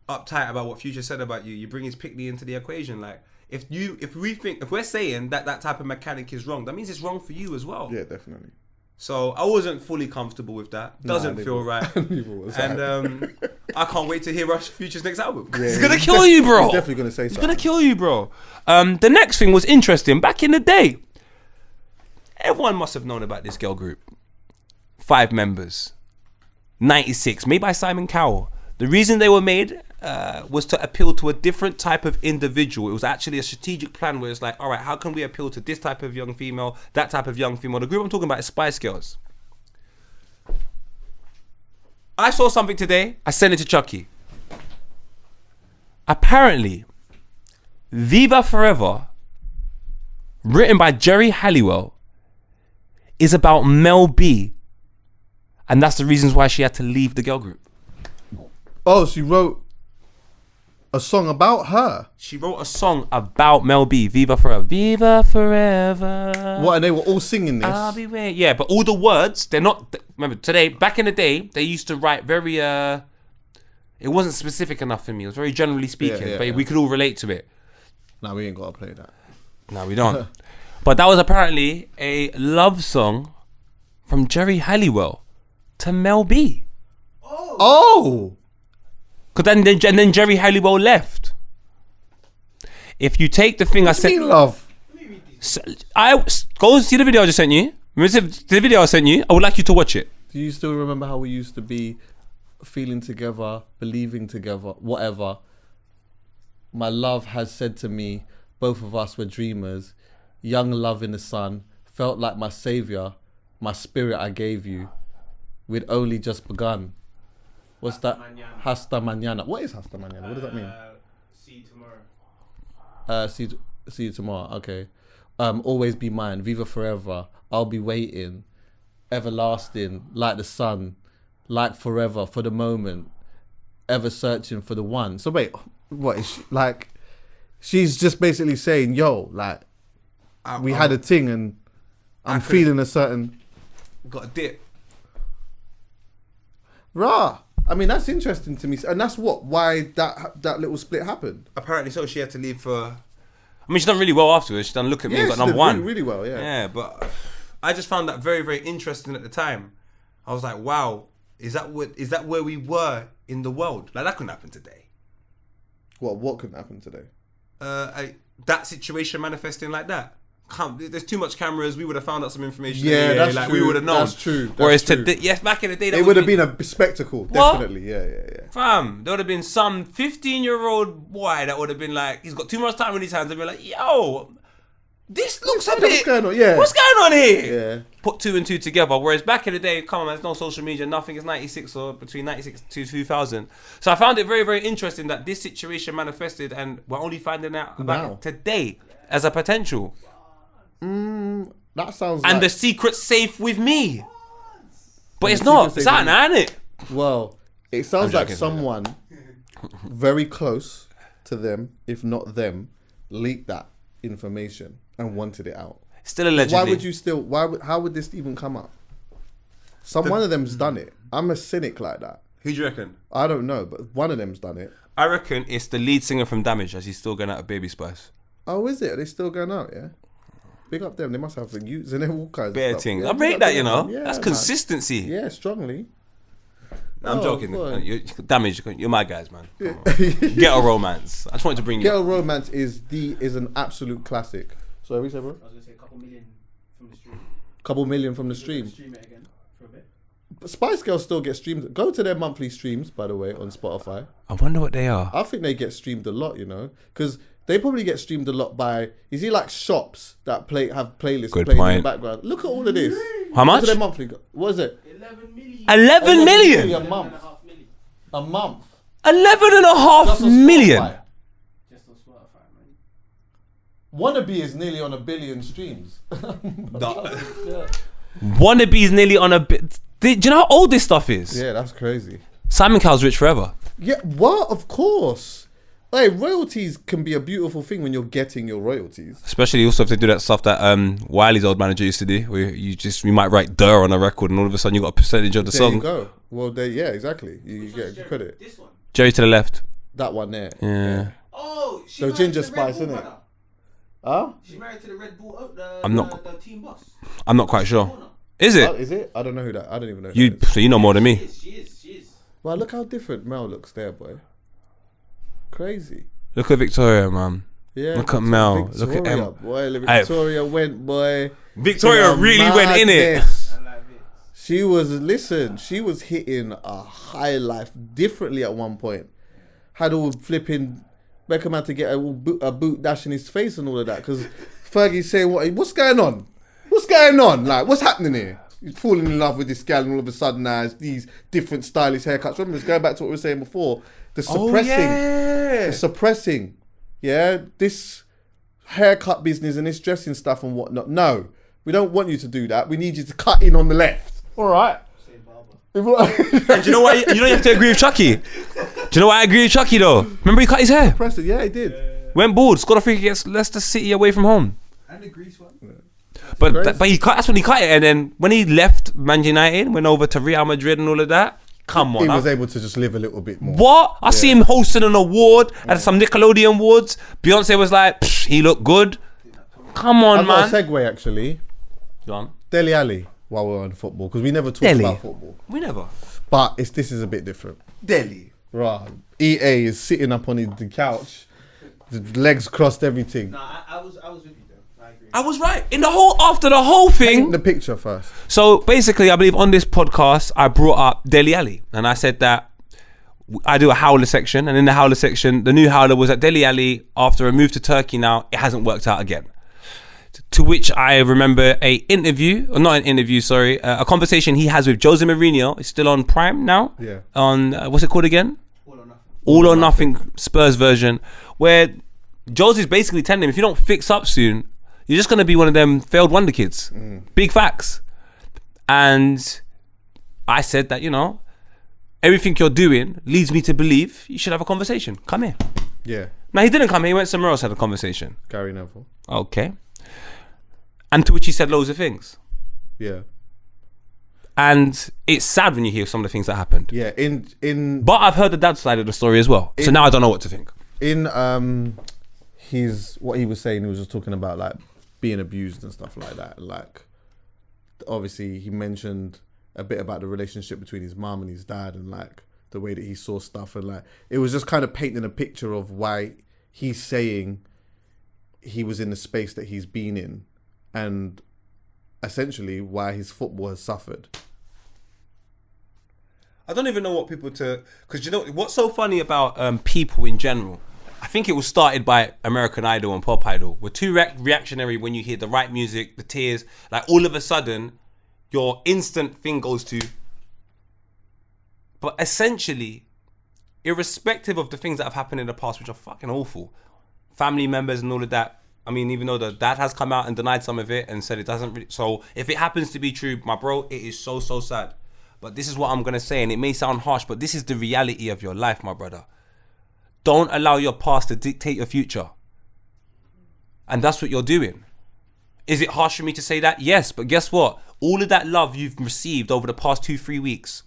uptight about what Future said about you. You bring his picnic into the equation. Like if we're saying that type of mechanic is wrong, that means it's wrong for you as well. Yeah, definitely. So I wasn't fully comfortable with that. Doesn't feel right. Neither was And I can't wait to hear Future's next album. Yeah, It's gonna kill you, bro. He's definitely gonna say It's something. gonna kill you, bro. The next thing was interesting. Back in the day, everyone must have known about this girl group. 5 members, 96, made by Simon Cowell. The reason they were made was to appeal to a different type of individual. It was actually a strategic plan where it's like, all right, how can we appeal to this type of young female, that type of young female? The group I'm talking about is Spice Girls. I saw something today. I sent it to Chuckie. Apparently, Viva Forever, written by Jerry Halliwell, is about Mel B. And that's the reasons why she had to leave the girl group. Oh, she wrote a song about her. She wrote a song about Mel B. Viva Forever. Viva Forever. What, and they were all singing this? I'll be waiting. Yeah, but all the words, they're not... Remember, today, back in the day, they used to write very... it wasn't specific enough for me. It was very generally speaking. But we could all relate to it. No, we ain't got to play that. No, we don't. But that was apparently a love song from Jerry Halliwell to Mel B. Oh! Because then Jerry Halliwell left. If you take the thing I said... love. Go see the video I just sent you. Remember the video I sent you? I would like you to watch it. Do you still remember how we used to be feeling together, believing together, whatever? My love has said to me, both of us were dreamers. Young love in the sun, felt like my savior, my spirit I gave you. We'd only just begun. What's that? Mañana. Hasta mañana. What is hasta mañana? What does that mean? See you tomorrow. See you tomorrow. Okay. Always be mine. Viva forever. I'll be waiting. Everlasting, like the sun, like forever for the moment. Ever searching for the one. So wait, what is she like? She's just basically saying, yo, like, we had a thing and I'm feeling a certain... Got a dip. Rah. I mean, that's interesting to me. And that's why that little split happened. Apparently so, she had to leave for... I mean, she's done really well afterwards. She's done Look at Me and got number one. Really well, yeah. Yeah, but I just found that very, very interesting at the time. I was like, wow, is that where we were in the world? Like, that couldn't happen today. What couldn't happen today? That situation manifesting like that. There's too much cameras. We would have found out some information. Yeah, that's true. We would have known. That's true. Whereas yes, back in the day, it would have been a spectacle. Definitely. Yeah. Fam, there would have been some 15-year-old boy that would have been like, he's got too much time on his hands, and be like, yo, this looks a bit. What's going on? Yeah. What's going on here? Yeah. Put 2 and 2 together. Whereas back in the day, come on, man, there's no social media, nothing. It's 96 or between 96 to 2000. So I found it very, very interesting that this situation manifested, and we're only finding out about it today as a potential. That sounds and like... the secret's safe with me. But it's not. It's out now, isn't it? Well, it sounds like someone very close to them, if not them, leaked that information and wanted it out. Still allegedly. Why would you still... How would this even come up? One of them's done it. I'm a cynic like that. Who do you reckon? I don't know, but one of them's done it. I reckon it's the lead singer from Damage, as he's still going out of Baby Spice. Oh, is it? Are they still going out, yeah? Big up them. They must have the youths and all kinds Bare of stuff. things. Yeah, I rate that, you know. Yeah, that's man. Consistency. Yeah, strongly. I'm joking. Boy. Damage. You're my guys, man. Ghetto Romance. I just wanted to bring you. Ghetto Romance is an absolute classic. So we said, bro? I was going to say a couple million from the stream. Couple million from the stream. Stream it again for a bit. But Spice Girls still get streamed. Go to their monthly streams, by the way, on Spotify. I wonder what they are. I think they get streamed a lot, you know, because they probably get streamed a lot by. You see, like shops that have playlists playing in the background. Look at all of this. How much? Go to their monthly. What is it? 11 million. 11 million? A month. A month. 11.5 million. Spotify. Just on Spotify, man. Wannabe is nearly on 1 billion streams. Wannabe's nearly on a bit. Do you know how old this stuff is? Yeah, that's crazy. Simon Cowell's rich forever. Yeah, what? Of course. Hey, royalties can be a beautiful thing when you're getting your royalties. Especially also if they do that stuff that Wiley's old manager used to do, where you might write "der" on a record, and all of a sudden you got a percentage of the There song. you go. Well, yeah, exactly. You get credit. This one. Jerry to the left. That one there. Yeah. Oh, she The married ginger to the Red spice, Bull innit? brother. Huh? She's married to the Red Bull. The team boss. I'm not quite sure. Is it? Is it? I don't know who that. I don't even know. You so you know more than me. She is. Well, look how different Mel looks there, boy. Crazy. Look at Victoria, man. Yeah. Look at Mel. Victoria, Look at Em. boy. Victoria went, boy. Victoria really went in it. Madness. I like this. She was hitting a high life differently at one point. Had all flipping Beckham had to get a boot dash in his face and all of that because Fergie's saying, what's going on? What's going on? Like, what's happening here? He's falling in love with this gal and all of a sudden now it's these different stylish haircuts. Remember, let's go back to what we were saying before. The suppressing. Yeah, this haircut business and this dressing stuff and whatnot. No, we don't want you to do that. We need you to cut in on the left. All right. And do you know why? You don't have to agree with Chuckie. Do you know why I agree with Chuckie though? Remember he cut his hair. Suppressing, yeah, he did. Went bald. Scored a free kick against Leicester City away from home. And the Greece one. But he cut. That's when he cut it. And then when he left Man United, went over to Real Madrid and all of that. Come on, he was able to just live a little bit more. What? I see him hosting an award at some Nickelodeon awards. Beyonce was like, he looked good. Come on, I've man. got a segue actually. Go on. Dele Alli, while we're on football, because we never talked about football. We never. But this is a bit different. Delhi. Right. EA is sitting up on the couch, the legs crossed, everything. Nah, I was with you though. I agree. I was right. After the whole thing. Paint the picture first. So basically, I believe on this podcast, I brought up Dele Alli. And I said that I do a howler section. And in the howler section, the new howler was that Dele Alli, after a move to Turkey now, it hasn't worked out again. To which I remember a conversation he has with Jose Mourinho. It's still on Prime now. Yeah. On, what's it called again? All or nothing. All or Nothing Spurs version. Where Jose's basically telling him, if you don't fix up soon, you're just going to be one of them failed wonder kids. Big facts. And I said that, everything you're doing leads me to believe you should have a conversation. Come here. Yeah. Now, he didn't come here. He went somewhere else, had a conversation. Gary Neville. Okay. And to which he said loads of things. Yeah. And it's sad when you hear some of the things that happened. Yeah. But I've heard the dad's side of the story as well. So now I don't know what to think. In what he was saying, he was just talking about like being abused and stuff like that. Like, obviously, he mentioned a bit about the relationship between his mum and his dad, and like the way that he saw stuff, and like it was just kind of painting a picture of why he's saying he was in the space that he's been in, and essentially why his football has suffered. I don't even know what people to... Because you know, what's so funny about people in general, I think it was started by American Idol and Pop Idol. We're too reactionary when you hear the right music, the tears. Like, all of a sudden, your instant thing goes to... But essentially, irrespective of the things that have happened in the past, which are fucking awful, family members and all of that, I mean, even though the dad has come out and denied some of it and said it doesn't really... So, if it happens to be true, my bro, it is so, so sad. But this is what I'm going to say, and it may sound harsh, but this is the reality of your life, my brother. Don't allow your past to dictate your future. And that's what you're doing. Is it harsh for me to say that? Yes, but guess what? All of that love you've received over the past 2-3 weeks,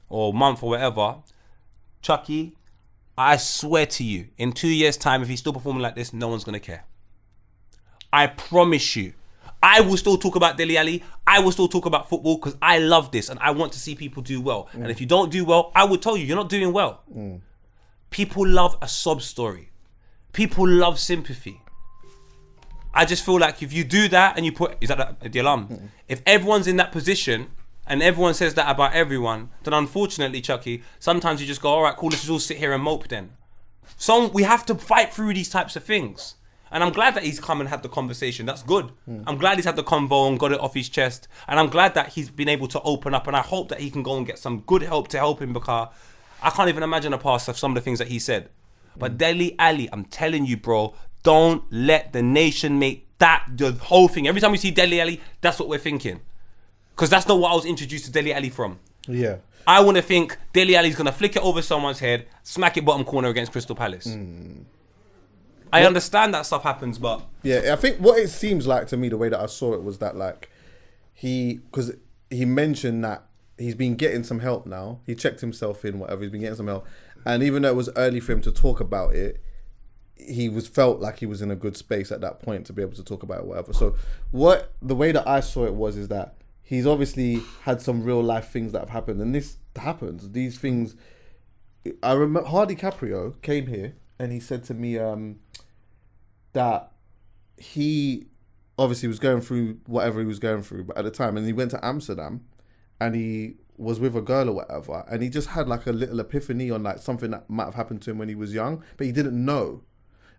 or month or whatever, Chuckie, I swear to you, in 2 years' time, if he's still performing like this, no one's going to care. I promise you. I will still talk about Dele Alli. I will still talk about football because I love this and I want to see people do well. And if you don't do well, I will tell you, you're not doing well. People love a sob story. People love sympathy. I just feel like if you do that and you put... Is that the alarm? If everyone's in that position and everyone says that about everyone, then unfortunately, Chuckie, sometimes you just go, all right, cool, let's just all sit here and mope then. So we have to fight through these types of things. And I'm glad that he's come and had the conversation. That's good. I'm glad he's had the convo and got it off his chest. And I'm glad that he's been able to open up. And I hope that he can go and get some good help to help him, because I can't even imagine the past of some of the things that he said. But Dele Alli, I'm telling you, bro, don't let the nation make that the whole thing. Every time we see Dele Alli, that's what we're thinking. Because that's not what I was introduced to Dele Alli from. Yeah. I want to think Dele Alli's going to flick it over someone's head, smack it bottom corner against Crystal Palace. I understand that stuff happens, but... Yeah, I think what it seems like to me, the way that I saw it, was that like because he mentioned that he's been getting some help now. He checked himself in, whatever, he's been getting some help. And even though it was early for him to talk about it, he felt like he was in a good space at that point to be able to talk about it, whatever. So the way that I saw it is that he's obviously had some real life things that have happened. And this happens. These things... I remember Hardy Caprio came here and he said to me... that he obviously was going through whatever he was going through, but at the time, and he went to Amsterdam and he was with a girl or whatever, and he just had like a little epiphany on like something that might have happened to him when he was young, but he didn't know.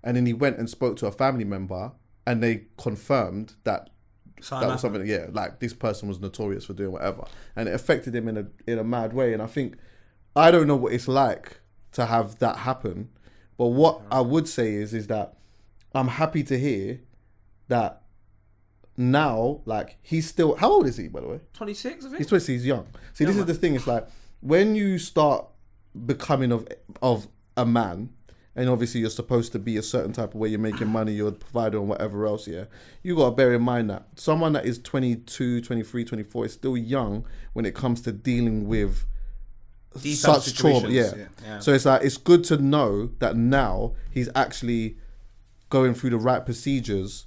And then he went and spoke to a family member and they confirmed that was something, yeah, like this person was notorious for doing whatever. And it affected him in a mad way. And I think, I don't know what it's like to have that happen, but what I would say is that I'm happy to hear that now, like, he's still... How old is he, by the way? 26, I think. He's 26, he's young. See, this is the thing. It's like, when you start becoming of a man, and obviously you're supposed to be a certain type of way, you're making money, you're a provider and whatever else, yeah, you got to bear in mind that someone that is 22, 23, 24 is still young when it comes to dealing with such trauma. Yeah. So it's like, it's good to know that now he's actually... going through the right procedures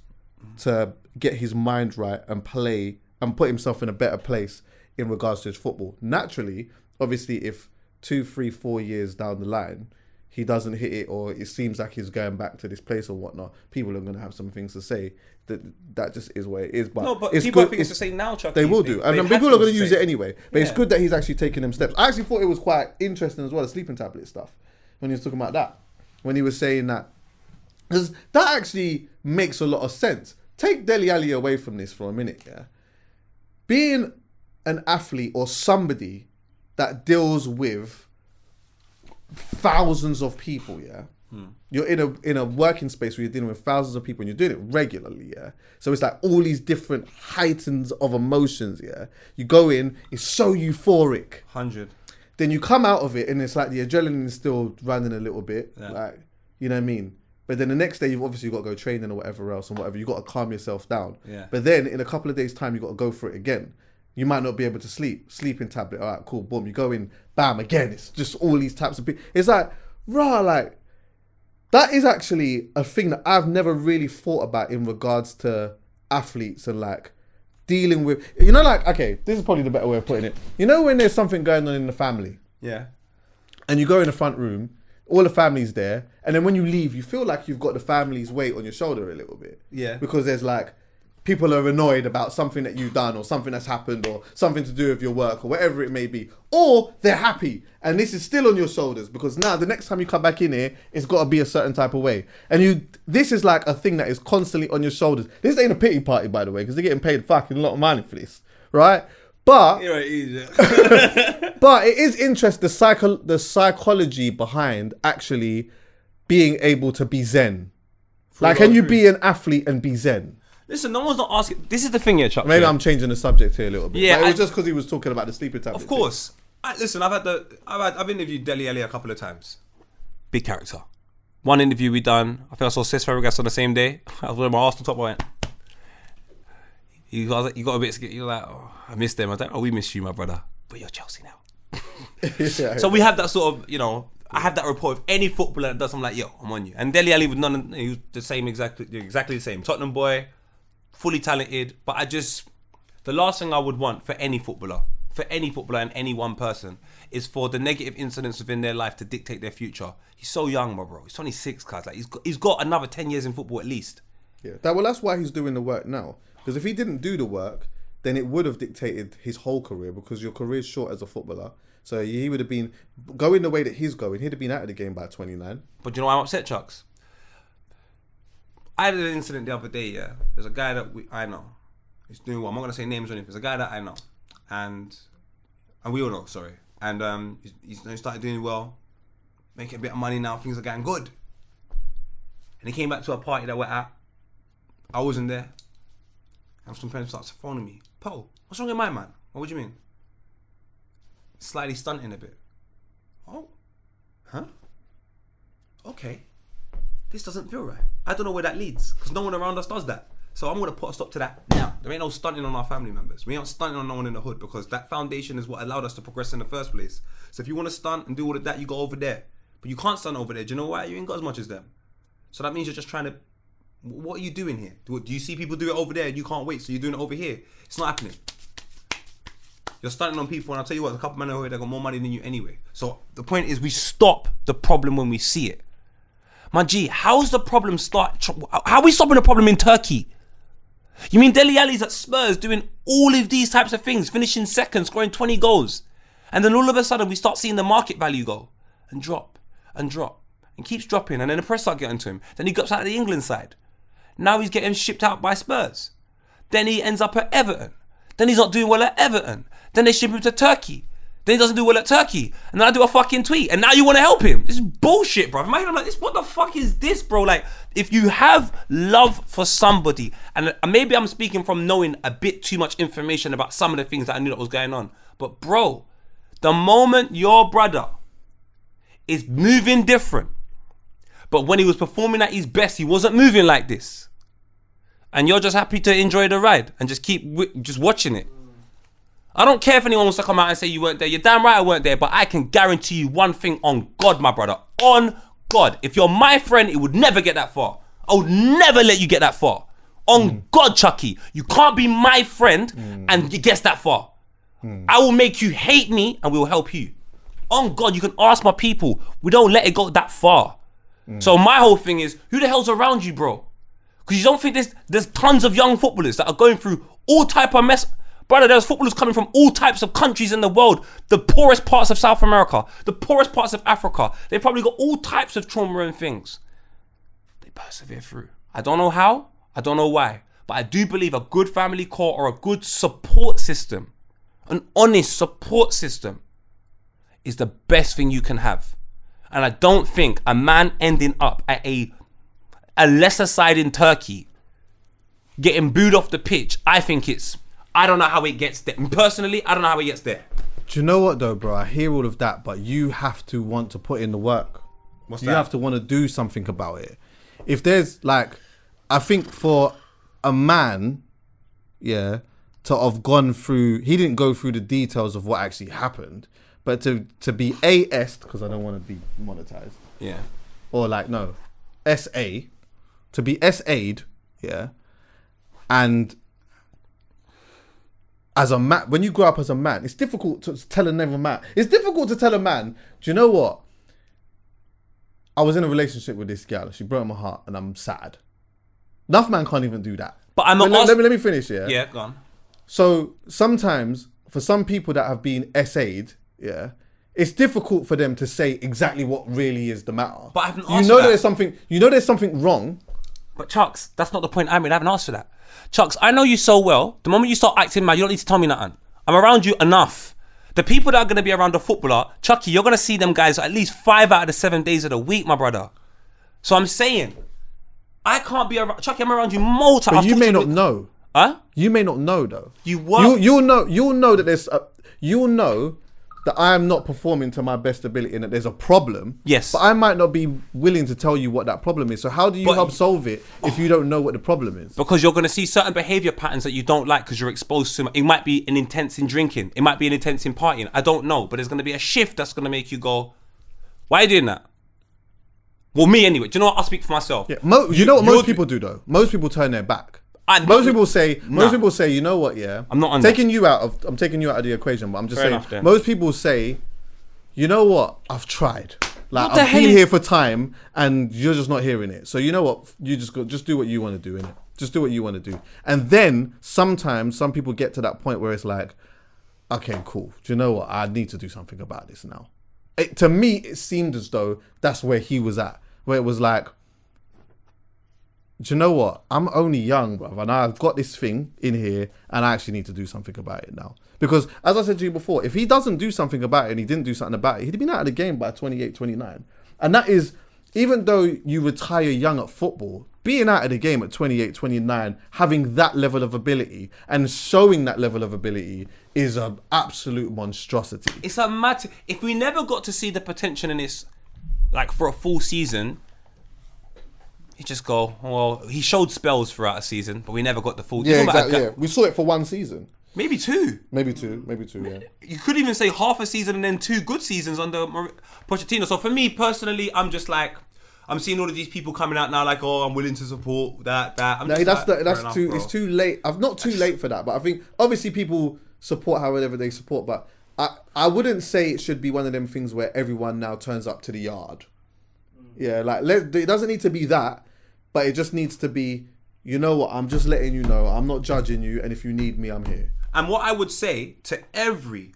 to get his mind right and play and put himself in a better place in regards to his football. Naturally, obviously, if 2, 3, 4 years down the line, he doesn't hit it, or it seems like he's going back to this place or whatnot, people are going to have some things to say. That just is where it is. But no, but it's people good, have things to say now, Chuckie. They will do. And people are going to use it anyway. But it's good that he's actually taking them steps. I actually thought it was quite interesting as well, the sleeping tablet stuff, when he was talking about that. When he was saying that, because that actually makes a lot of sense. Take Dele Alli away from this for a minute, yeah? Being an athlete or somebody that deals with thousands of people, yeah? You're in a working space where you're dealing with thousands of people and you're doing it regularly, yeah? So it's like all these different heightens of emotions, yeah? You go in, it's so euphoric. 100. Then you come out of it and it's like the adrenaline is still running a little bit. Yeah. Like, you know what I mean? But then the next day, you've obviously got to go training or whatever else and whatever. You got to calm yourself down. Yeah. But then in a couple of days' time, you got to go for it again. You might not be able to sleep. Sleeping tablet. All right, cool. Boom. You go in. Bam. Again. It's just all these types of. It's like, like that is actually a thing that I've never really thought about in regards to athletes and like dealing with. You know, like okay, this is probably the better way of putting it. You know, when there's something going on in the family. Yeah. And you go in the front room. All the family's there, and then when you leave, you feel like you've got the family's weight on your shoulder a little bit. Yeah. Because there's like, people are annoyed about something that you've done or something that's happened or something to do with your work or whatever it may be. Or they're happy, and this is still on your shoulders because now the next time you come back in here, it's got to be a certain type of way. And this is like a thing that is constantly on your shoulders. This ain't a pity party, by the way, because they're getting paid fucking a lot of money for this, right? But You're right, easy. but it is interesting the psychology behind actually being able to be zen. Like, can you be an athlete and be zen? Listen, no one's not asking. This is the thing here, Chuck. Maybe I'm changing the subject here a little bit. Yeah, but it was just because he was talking about the sleeping tablet. Of course. Listen, I've interviewed Dele Alli a couple of times. Big character. One interview we done. I think I saw Cesc Fabregas on the same day. I was wearing my Arsenal top. I went. You got a bit scared. You're like, oh, I missed them. I was like, oh, we miss you, my brother. But you're Chelsea now. Yeah. So we have that sort of, I have that rapport with any footballer that does something like, yo, I'm on you. And Dele Alli was he was the same, exactly the same. Tottenham boy, fully talented. But the last thing I would want for any footballer and any one person is for the negative incidents within their life to dictate their future. He's so young, my bro. He's 26, cuz. Like, he's got another 10 years in football at least. Yeah. That's why he's doing the work now. Because if he didn't do the work, then it would have dictated his whole career because your career is short as a footballer. So he would have been going the way that he's going. He'd have been out of the game by 29. But you know why I'm upset, Chucks? I had an incident the other day, yeah. There's a guy that I know. He's doing well. I'm not going to say names or anything. There's a guy that I know. And we all know, sorry. And he started doing well, making a bit of money now. Things are getting good. And he came back to a party that we're at. I wasn't there. And some friends starts phoning me. Po, what's wrong with my man? What do you mean? Slightly stunting a bit. Oh, huh? Okay. This doesn't feel right. I don't know where that leads because no one around us does that. So I'm going to put a stop to that now. There ain't no stunting on our family members. We ain't stunting on no one in the hood because that foundation is what allowed us to progress in the first place. So if you want to stunt and do all of that, you go over there. But you can't stunt over there. Do you know why? You ain't got as much as them. So that means you're just trying to... What are you doing here? Do you see people do it over there and you can't wait, so you're doing it over here? It's not happening. You're stunting on people, and I'll tell you what, there's a couple men over here that got more money than you anyway. So the point is, we stop the problem when we see it. My G, how's the problem start? How are we stopping the problem in Turkey? You mean Dele Alli's at Spurs doing all of these types of things, finishing second, scoring 20 goals, and then all of a sudden we start seeing the market value go and drop and drop and keeps dropping, and then the press start getting to him. Then he gets out of the England side. Now he's getting shipped out by Spurs. Then he ends up at Everton. Then he's not doing well at Everton. Then they ship him to Turkey. Then he doesn't do well at Turkey. And then I do a fucking tweet. And now you want to help him. This is bullshit, bro. In my head, I'm like, what the fuck is this, bro? Like, if you have love for somebody, and maybe I'm speaking from knowing a bit too much information about some of the things that I knew that was going on. But bro, the moment your brother is moving different, but when he was performing at his best, he wasn't moving like this. And you're just happy to enjoy the ride and just keep just watching it. I don't care if anyone wants to come out and say you weren't there. You're damn right I weren't there, but I can guarantee you one thing on God, my brother. On God. If you're my friend, it would never get that far. I would never let you get that far. On God, Chuckie. You can't be my friend and it gets that far. I will make you hate me and we will help you. On God, you can ask my people. We don't let it go that far. So my whole thing is, who the hell's around you, bro? Because you don't think there's tons of young footballers that are going through all type of mess. Brother, there's footballers coming from all types of countries in the world. The poorest parts of South America. The poorest parts of Africa. They've probably got all types of trauma and things. They persevere through. I don't know how. I don't know why. But I do believe a good family core or a good support system, an honest support system, is the best thing you can have. And I don't think a man ending up at a lesser side in Turkey, getting booed off the pitch, I don't know how it gets there. Personally, I don't know how it gets there. Do you know what though, bro? I hear all of that, but you have to want to put in the work. What's you that? have to want to do something about it. if there's like, I think for a man, yeah, to have gone through, he didn't go through the details of what actually happened, but to be AS'd, because I don't want to be monetized. Yeah. Or like, no, SA, to be SA'd, yeah, and as a man, when you grow up as a man, it's difficult to tell another man. It's difficult to tell a man, do you know what? I was in a relationship with this girl. She broke my heart and I'm sad. Enough man can't even do that. But I'm not let me finish, yeah? Yeah, go on. So sometimes, for some people that have been SA'd, yeah, it's difficult for them to say exactly what really is the matter. But I haven't you asked know for that. there's something wrong. But Chucks, that's not the point I made. I haven't asked for that. Chucks, I know you so well. The moment you start acting mad, you don't need to tell me nothing. I'm around you enough. The people that are going to be around the footballer, Chuckie, you're going to see them guys at least 5 out of the 7 days of the week, my brother. So I'm saying, I can't be around... Chuckie, I'm around you multiple... But you may not know. Huh? You may not know, though. You what? You'll know that there's... you'll know that I am not performing to my best ability and that there's a problem. Yes. But I might not be willing to tell you what that problem is. So how do you help solve it if you don't know what the problem is? Because you're going to see certain behaviour patterns that you don't like because you're exposed to... It might be an intense in drinking. It might be an intense in partying. I don't know. But there's going to be a shift that's going to make you go, why are you doing that? Well, me anyway. Do you know what? I'll speak for myself. Yeah, you know what most people do, though? Most people turn their back. Most people say, you know what, yeah? I'm not on taking you out of the equation, but I'm just saying, most people say, you know what, I've tried. Like, I've been here for time and you're just not hearing it. So you know what, you just do what you want to do, innit? Just do what you want to do. And then sometimes some people get to that point where it's like, okay, cool. Do you know what? I need to do something about this now. To me, it seemed as though that's where he was at, where it was like, do you know what? I'm only young, bruv, and I've got this thing in here, and I actually need to do something about it now. Because, as I said to you before, if he doesn't do something about it and he didn't do something about it, he'd been out of the game by 28, 29. And that is, even though you retire young at football, being out of the game at 28, 29, having that level of ability and showing that level of ability is an absolute monstrosity. It's a mad... If we never got to see the potential in this, like, for a full season... You just go, well, he showed spells throughout a season, but we never got the full... Yeah, exactly, yeah. We saw it for one season. Maybe two, yeah. You could even say half a season and then 2 good seasons under Pochettino. So for me, personally, I'm just like... I'm seeing all of these people coming out now like, oh, I'm willing to support that. It's too late. I'm not too late for that, but I think, obviously, people support however they support, but I wouldn't say it should be one of them things where everyone now turns up to the yard. Yeah, like it doesn't need to be that, but it just needs to be, you know what, I'm just letting you know, I'm not judging you, and if you need me, I'm here. And what I would say to every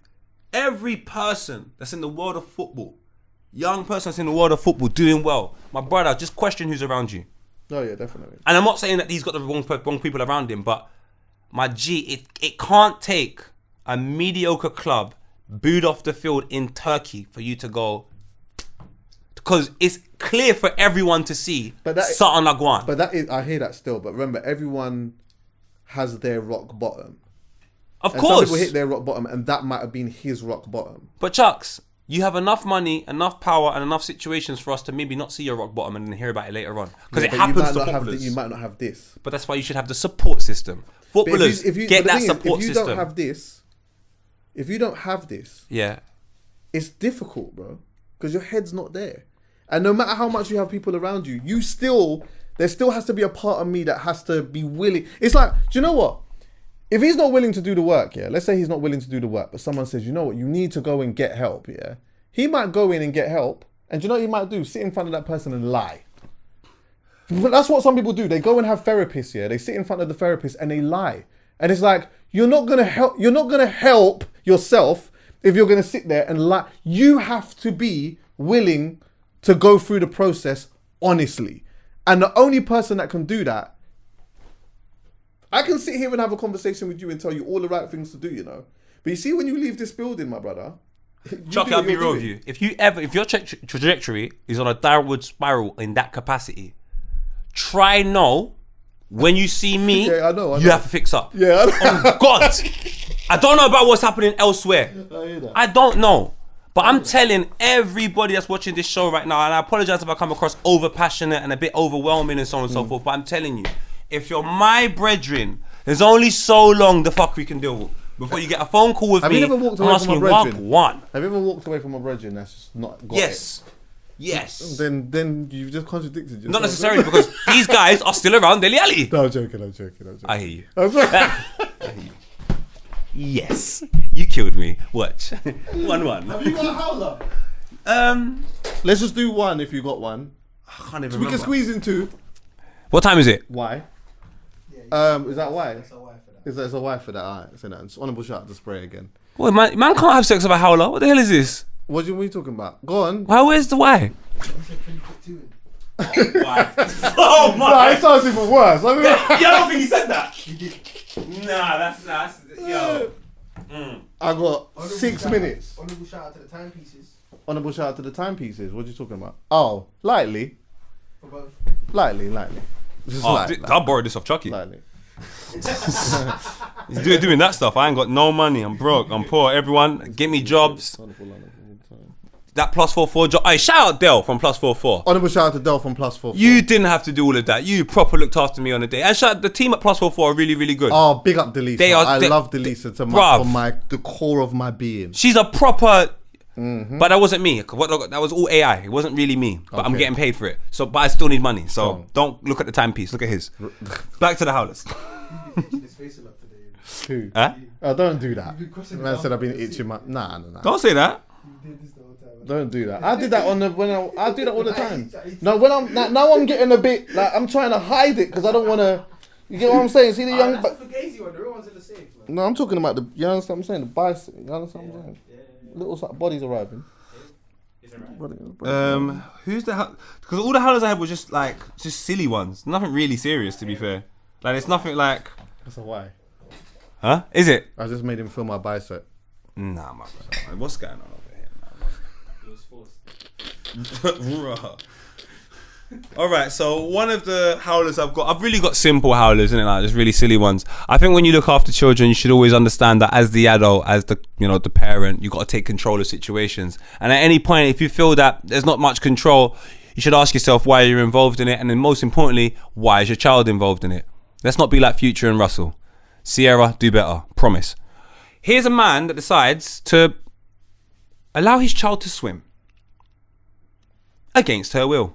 person that's in the world of football, young person that's in the world of football doing well, my brother, just question who's around you. Oh yeah, definitely. And I'm not saying that he's got the wrong people around him, but my G, it can't take a mediocre club booed off the field in Turkey for you to go... Because it's clear for everyone to see Satan Lagwan. But that is, I hear that still. But remember, everyone has their rock bottom. Of course. Some people hit their rock bottom, and that might have been his rock bottom. But Chucks, you have enough money, enough power, and enough situations for us to maybe not see your rock bottom and then hear about it later on. Because it happens to footballers. You might not have this. But that's why you should have the support system. Footballers get that support system. If you don't have this, yeah, it's difficult, bro. Because your head's not there. And no matter how much you have people around you, there still has to be a part of me that has to be willing. It's like, do you know what? If he's not willing to do the work, yeah, let's say he's not willing to do the work, but someone says, you know what, you need to go and get help, yeah? He might go in and get help, and do you know what he might do? Sit in front of that person and lie. But that's what some people do. They go and have therapists, yeah? They sit in front of the therapist and they lie. And it's like, you're not gonna help yourself if you're gonna sit there and lie. You have to be willing to go through the process honestly. And the only person that can do that, I can sit here and have a conversation with you and tell you all the right things to do, you know. But you see, when you leave this building, my brother, Chuckie, I'll be real with you. If your trajectory is on a downward spiral in that capacity, try know when you see me, I know. You have to fix up. Yeah, I know. Oh God, I don't know about what's happening elsewhere. I hear that. I don't know. But I'm telling everybody that's watching this show right now, and I apologize if I come across over passionate and a bit overwhelming and so on and so forth, but I'm telling you, if you're my brethren, there's only so long the fuck we can deal before you get a phone call with Have me. you never walked I'm away asking from a you, brethren? one. Have you ever walked away from a brethren that's just not got Yes. it? Yes. Then you've just contradicted yourself. Not necessarily because these guys are still around Deli Ali. No, I'm joking. I hear you. I'm sorry. I hear you. Yes. You killed me. Watch. 1-1. Have you got a howler? Let's just do one if you got one. I can't even So we remember. can squeeze in two. What time is it? Why? Yeah, Is that why? that's a wife for that. Is a why for that? Alright, so that's honourable shout out to Spray again. Well, man can't have sex with a howler. What the hell is this? What are we talking about? Go on. Where's the why? He said, can you put two in? Why? Oh No, my! it sounds even worse. I mean, I don't think he said that. He did. Nah, that's yo. I got Honourable 6 shout minutes. Out, honourable shout out to the timepieces Honourable shout out to the timepieces. What are you talking about? Oh, lightly. for both. Lightly. Just Oh, lightly. I borrowed this off Chuckie. Lightly. He's doing that stuff. I ain't got no money. I'm broke. I'm poor. Everyone, give me jobs. That +44 job. Hey, shout out Del from +44. Honourable shout out to Del from +44. You didn't have to do all of that. You proper looked after me on the day. And shout out the team at +44 are really, really good. Oh, big up Delisa. They I are- love Delisa to Bruv. from the core of my being. She's a proper. But that wasn't me. That was all AI. It wasn't really me. But I'm Okay. getting paid for it. So, but I still need money. So Oh. don't look at the timepiece. Look at his. Back to the howlers. You've been itching his face a lot today. Who? Huh? Oh, don't do that. You've been crossing Man it said out. I've been itching my. Nah. Don't say that. You did this the whole time. Don't do that. I did that I do that all the time. No, when I'm now I'm getting a bit like I'm trying to hide it because I don't want to. You get what I'm saying? See the young. That's the Fugazi one. The real ones are the safe, man. No, I'm talking about the. You understand what I'm saying? The bicycle. You understand what I'm saying? Yeah. Little bodies arriving. Is it right? Bodies. Who's the hell? Because all the howlers I had were just silly ones. Nothing really serious, to be fair. Like it's nothing like. That's a why. Huh? Is it? I just made him feel my bicep. Nah, my brother. What's going on over here? It was forced. Bruh. All right, so one of the howlers I've really got simple howlers, isn't it? Like just really silly ones. I think when you look after children, you should always understand that as the adult, as the the parent, you got to take control of situations. And at any point, if you feel that there's not much control, you should ask yourself why you're involved in it, and then most importantly, why is your child involved in it? Let's not be like Future and Russell. Sierra, do better. Promise. Here's a man that decides to allow his child to swim against her will.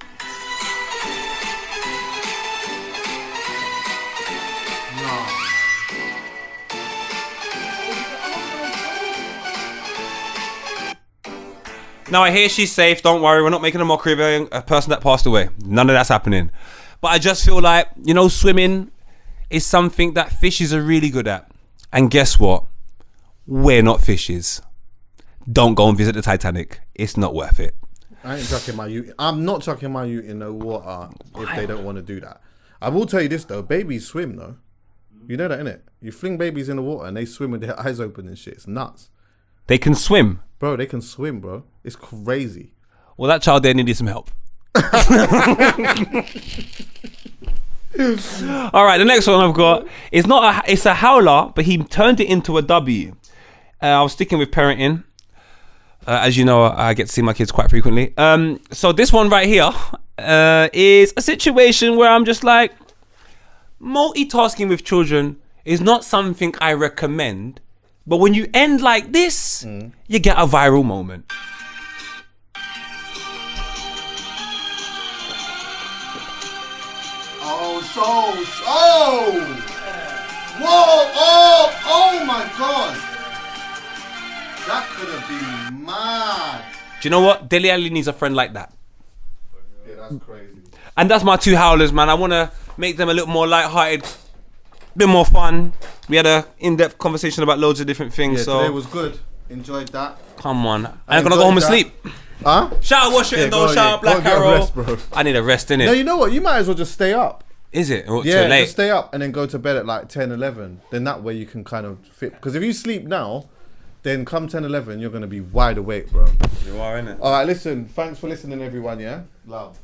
Now I hear she's safe, don't worry, we're not making a mockery of a person that passed away. None of that's happening. But I just feel like, swimming is something that fishes are really good at. And guess what? We're not fishes. Don't go and visit the Titanic. It's not worth it. I ain't chucking my ute. I'm not chucking my ute in the water if they don't want to do that. I will tell you this though, babies swim though. You know that, innit? You fling babies in the water and they swim with their eyes open and shit. It's nuts. They can swim. Bro, they can swim, bro. It's crazy. Well, that child there needed some help. All right, the next one I've got is it's a howler, but he turned it into a W. I was sticking with parenting. As you know, I get to see my kids quite frequently. So this one right here is a situation where I'm just like, multitasking with children is not something I recommend. But when you end like this, you get a viral moment. Oh my God. That could have been mad. Do you know what? Dele Alli needs a friend like that. Yeah, that's crazy. And that's my two howlers, man. I want to make them a little more lighthearted, a bit more fun. We had a in-depth conversation about loads of different things. Yeah, so today was good. Enjoyed that. come on, I ain't gonna go home and sleep. Huh? Shout out Washington, go though. on, Shout yeah. out Black Go get a Arrow. rest, bro. I need a rest, innit? No, you know what? You might as well just stay up. Is it? Or Yeah, too late? just stay up and then go to bed at like 10, 11. Then that way you can kind of fit. Because if you sleep now, then come 10, 11, you're going to be wide awake, bro. You are, innit? All right, listen. Thanks for listening, everyone, yeah? Love.